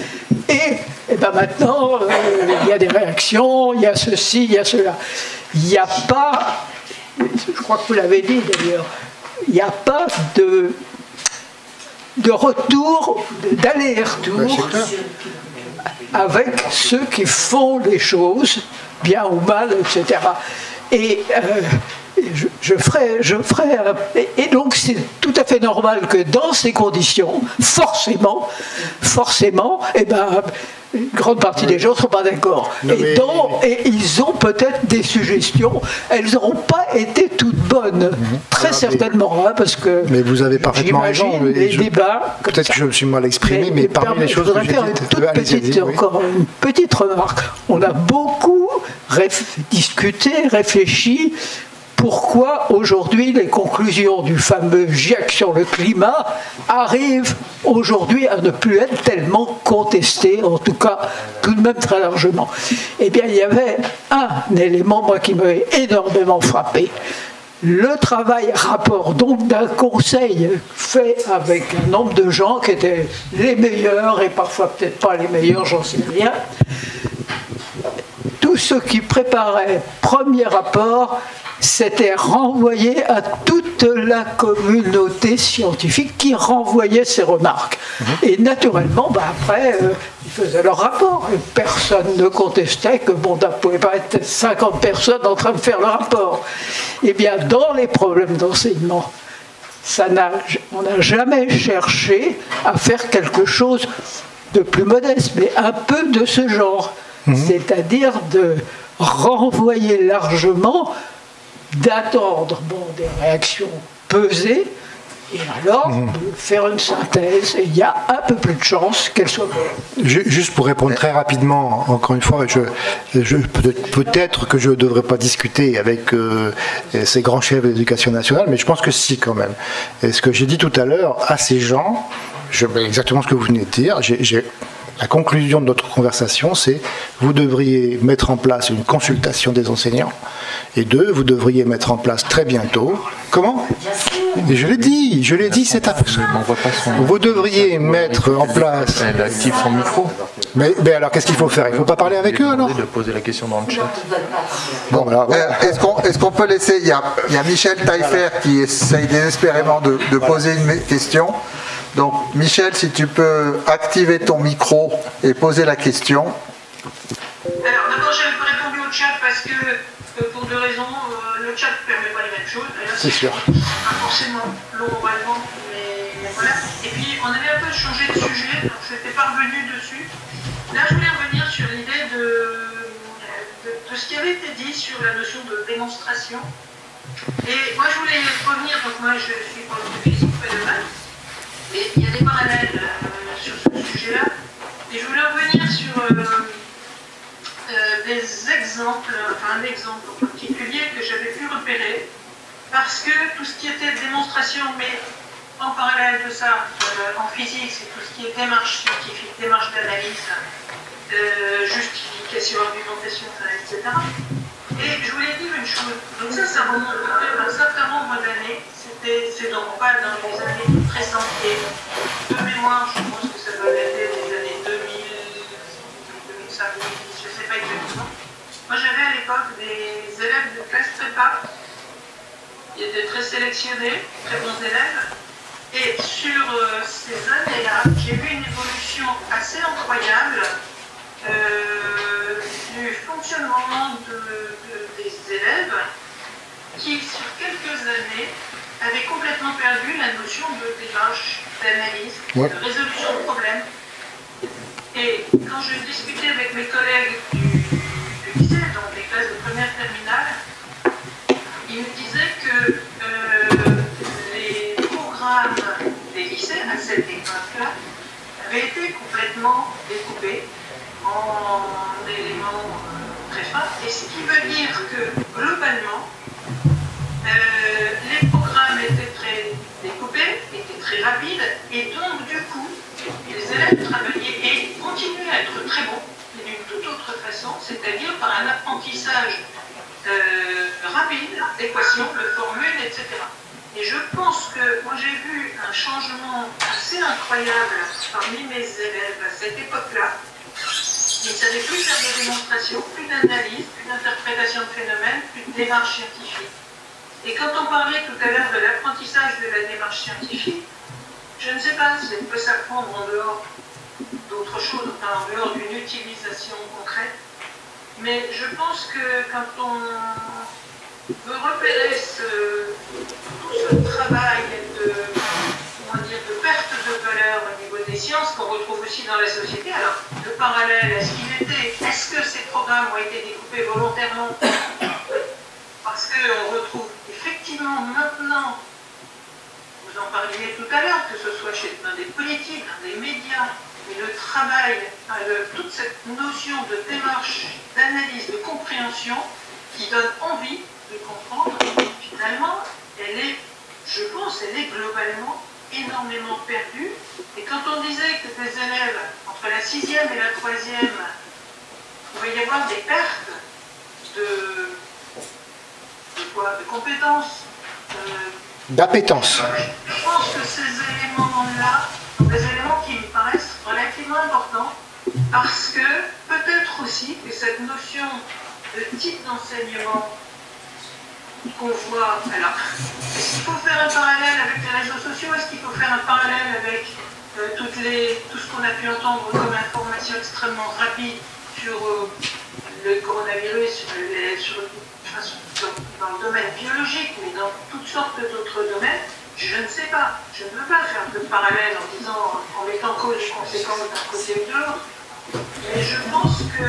et ben maintenant, il y a des réactions, il y a ceci, il y a cela. Il n'y a pas, je crois que vous l'avez dit d'ailleurs, il n'y a pas de retour, d'aller-retour avec ceux qui font les choses, bien ou mal, etc. Et et donc c'est tout à fait normal que dans ces conditions, forcément, eh ben, une grande partie des gens ne sont pas d'accord. Et ils ont peut-être des suggestions. Elles n'auront pas été toutes bonnes, très certainement, hein, parce que. Mais vous avez parfaitement raison. Les débats. Peut-être que je me suis mal exprimé, mais parmi les choses que j'ai dites, encore une petite remarque. On a beaucoup discuté, réfléchi. Pourquoi aujourd'hui les conclusions du fameux GIEC sur le climat arrivent aujourd'hui à ne plus être tellement contestées, en tout cas tout de même très largement? Eh bien, il y avait un élément, moi, qui m'avait énormément frappé. Le rapport donc d'un conseil fait avec un nombre de gens qui étaient les meilleurs et parfois peut-être pas les meilleurs, j'en sais rien. Tous ceux qui préparaient premier rapport s'était renvoyé à toute la communauté scientifique qui renvoyait ses remarques. Et naturellement, après, ils faisaient leur rapport. Et personne ne contestait que, bon, il ne pouvait pas être 50 personnes en train de faire le rapport. Eh bien, dans les problèmes d'enseignement, on n'a jamais cherché à faire quelque chose de plus modeste, mais un peu de ce genre. C'est-à-dire de renvoyer largement, d'attendre des réactions pesées, et alors de faire une synthèse, et il y a un peu plus de chances qu'elle soit bonne. Juste pour répondre très rapidement, encore une fois, peut-être que je ne devrais pas discuter avec ces grands chefs de l'éducation nationale, mais je pense que si quand même. Et ce que j'ai dit tout à l'heure à ces gens, exactement ce que vous venez de dire, La conclusion de notre conversation, c'est vous devriez mettre en place une consultation des enseignants. Et 2, vous devriez mettre en place très bientôt. Comment ? Et je l'ai dit, c'est à vous devriez mettre en place. Elle active son micro. Mais alors, qu'est-ce qu'il faut faire ? Il ne faut pas parler avec eux alors ? De poser la question dans le chat. Bon, alors, est-ce qu'on peut laisser. Il y a Michel Taillefer qui essaye désespérément de poser une question. Donc, Michel, si tu peux activer ton micro et poser la question. Alors, d'abord, je n'avais pas répondu au chat parce que, pour 2 raisons, le chat ne permet pas les mêmes choses. C'est sûr. Pas forcément long oralement, mais voilà. Et puis, on avait un peu changé de sujet, donc je n'étais pas revenu dessus. Là, je voulais revenir sur l'idée de ce qui avait été dit sur la notion de démonstration. Et moi, je voulais revenir, donc moi, je suis prof de physique, pas de maths. Et il y a des parallèles sur ce sujet-là. Et je voulais revenir sur des exemples, enfin un exemple en particulier que j'avais pu repérer, parce que tout ce qui était démonstration, mais en parallèle de ça, en physique, c'est tout ce qui est démarche scientifique, démarche d'analyse, justification, argumentation, etc. Et je voulais dire une chose, donc ça remonte quand même un certain nombre d'années. C'est donc pas dans les années précédentes, et de mémoire, je pense que ça doit dater des années 2000, 2005, 2010, je ne sais pas exactement. Moi, j'avais à l'époque des élèves de classe prépa qui étaient très sélectionnés, très bons élèves, et sur ces années-là, j'ai vu une évolution assez incroyable du fonctionnement des élèves qui, sur quelques années, avait complètement perdu la notion de démarche, d'analyse, de résolution de problèmes. Et quand je discutais avec mes collègues du lycée, donc des classes de première terminale, ils me disaient que les programmes des lycées à cette époque-là avaient été complètement découpés en éléments très fins, et ce qui veut dire que globalement, les programmes étaient très découpés, étaient très rapides, et donc du coup, les élèves travaillaient et continuaient à être très bons, mais d'une toute autre façon, c'est-à-dire par un apprentissage rapide d'équations, de formules, etc. Et je pense que moi j'ai vu un changement assez incroyable parmi mes élèves à cette époque-là. Ils ne savaient plus faire de démonstration, plus d'analyse, plus d'interprétation de phénomènes, plus de démarche scientifique. Et quand on parlait tout à l'heure de l'apprentissage de la démarche scientifique, je ne sais pas si elle peut s'apprendre en dehors d'autres choses, enfin en dehors d'une utilisation concrète, mais je pense que quand on veut repérer tout ce travail de perte de valeur au niveau des sciences qu'on retrouve aussi dans la société, alors le parallèle, est-ce que ces programmes ont été découpés volontairement parce qu'on retrouve effectivement maintenant, vous en parliez tout à l'heure, que ce soit dans des politiques, dans des médias, et le travail, toute cette notion de démarche, d'analyse, de compréhension qui donne envie de comprendre, finalement, je pense, elle est globalement énormément perdue. Et quand on disait que des élèves, entre la 6e et la 3e, il pouvait y avoir des pertes de compétences, d'appétence. Je pense que ces éléments-là sont des éléments qui me paraissent relativement importants, parce que peut-être aussi que cette notion de type d'enseignement qu'on voit, alors, est-ce qu'il faut faire un parallèle avec les réseaux sociaux? Est-ce qu'il faut faire un parallèle avec tout ce qu'on a pu entendre comme information extrêmement rapide sur le coronavirus, dans le domaine biologique, mais dans toutes sortes d'autres domaines? Je ne sais pas. Je ne veux pas faire de parallèle en mettant cause et conséquence d'un côté ou de l'autre. Mais je pense que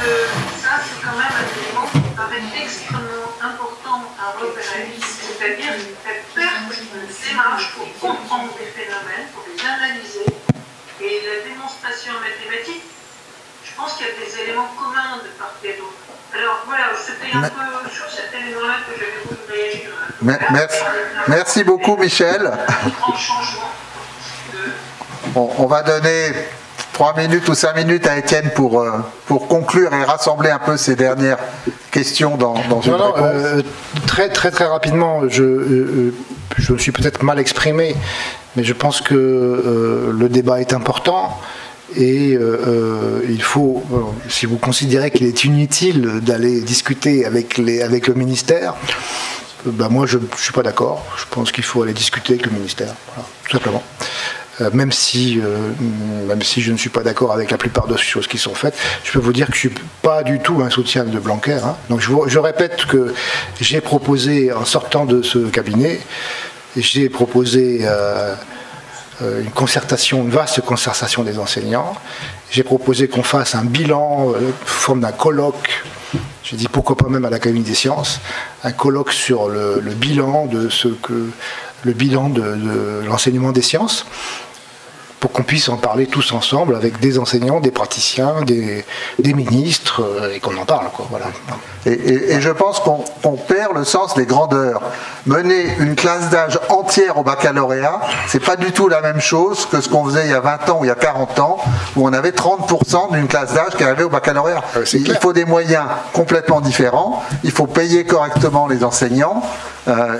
ça, c'est quand même un élément qui paraît extrêmement important à repérer, c'est-à-dire cette perte de démarche pour comprendre des phénomènes, pour les analyser. Et la démonstration mathématique, je pense qu'il y a des éléments communs de part et d'autre. Alors voilà, c'était un peu sur cet élément-là que j'avais voulu réagir. Merci beaucoup, Michel. On va donner 3 minutes ou 5 minutes à Étienne pour conclure et rassembler un peu ces dernières questions dans une réponse. Très rapidement, je me suis peut-être mal exprimé, mais je pense que le débat est important. Et il faut, si vous considérez qu'il est inutile d'aller discuter avec le ministère, moi je ne suis pas d'accord. Je pense qu'il faut aller discuter avec le ministère, voilà, tout simplement. Même si je ne suis pas d'accord avec la plupart des choses qui sont faites, je peux vous dire que je ne suis pas du tout un soutien de Blanquer. Hein. Donc je répète que j'ai proposé, en sortant de ce cabinet, j'ai proposé une vaste concertation des enseignants. J'ai proposé qu'on fasse un bilan, forme d'un colloque. J'ai dit pourquoi pas même à l'Académie des sciences, un colloque sur le bilan de l'enseignement des sciences, pour qu'on puisse en parler tous ensemble avec des enseignants, des praticiens, des ministres, et qu'on en parle, quoi, voilà. Et je pense qu'on perd le sens des grandeurs. Mener une classe d'âge entière au baccalauréat, c'est pas du tout la même chose que ce qu'on faisait il y a 20 ans ou il y a 40 ans, où on avait 30% d'une classe d'âge qui arrivait au baccalauréat. Il faut des moyens complètement différents, il faut payer correctement les enseignants,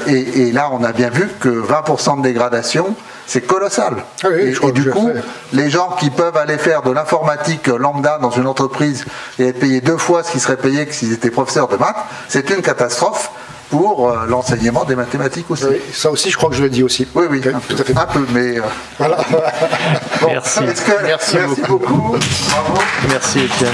et là on a bien vu que 20% de dégradation, c'est colossal. Ah oui, et du coup, les gens qui peuvent aller faire de l'informatique lambda dans une entreprise et être payés 2 fois ce qu'ils seraient payés que s'ils étaient professeurs de maths, c'est une catastrophe pour l'enseignement des mathématiques aussi. Oui, ça aussi, je crois que je l'ai dit aussi. Oui, tout à fait. Un peu, mais voilà. Bon, merci. Merci beaucoup. Bravo. Merci Étienne.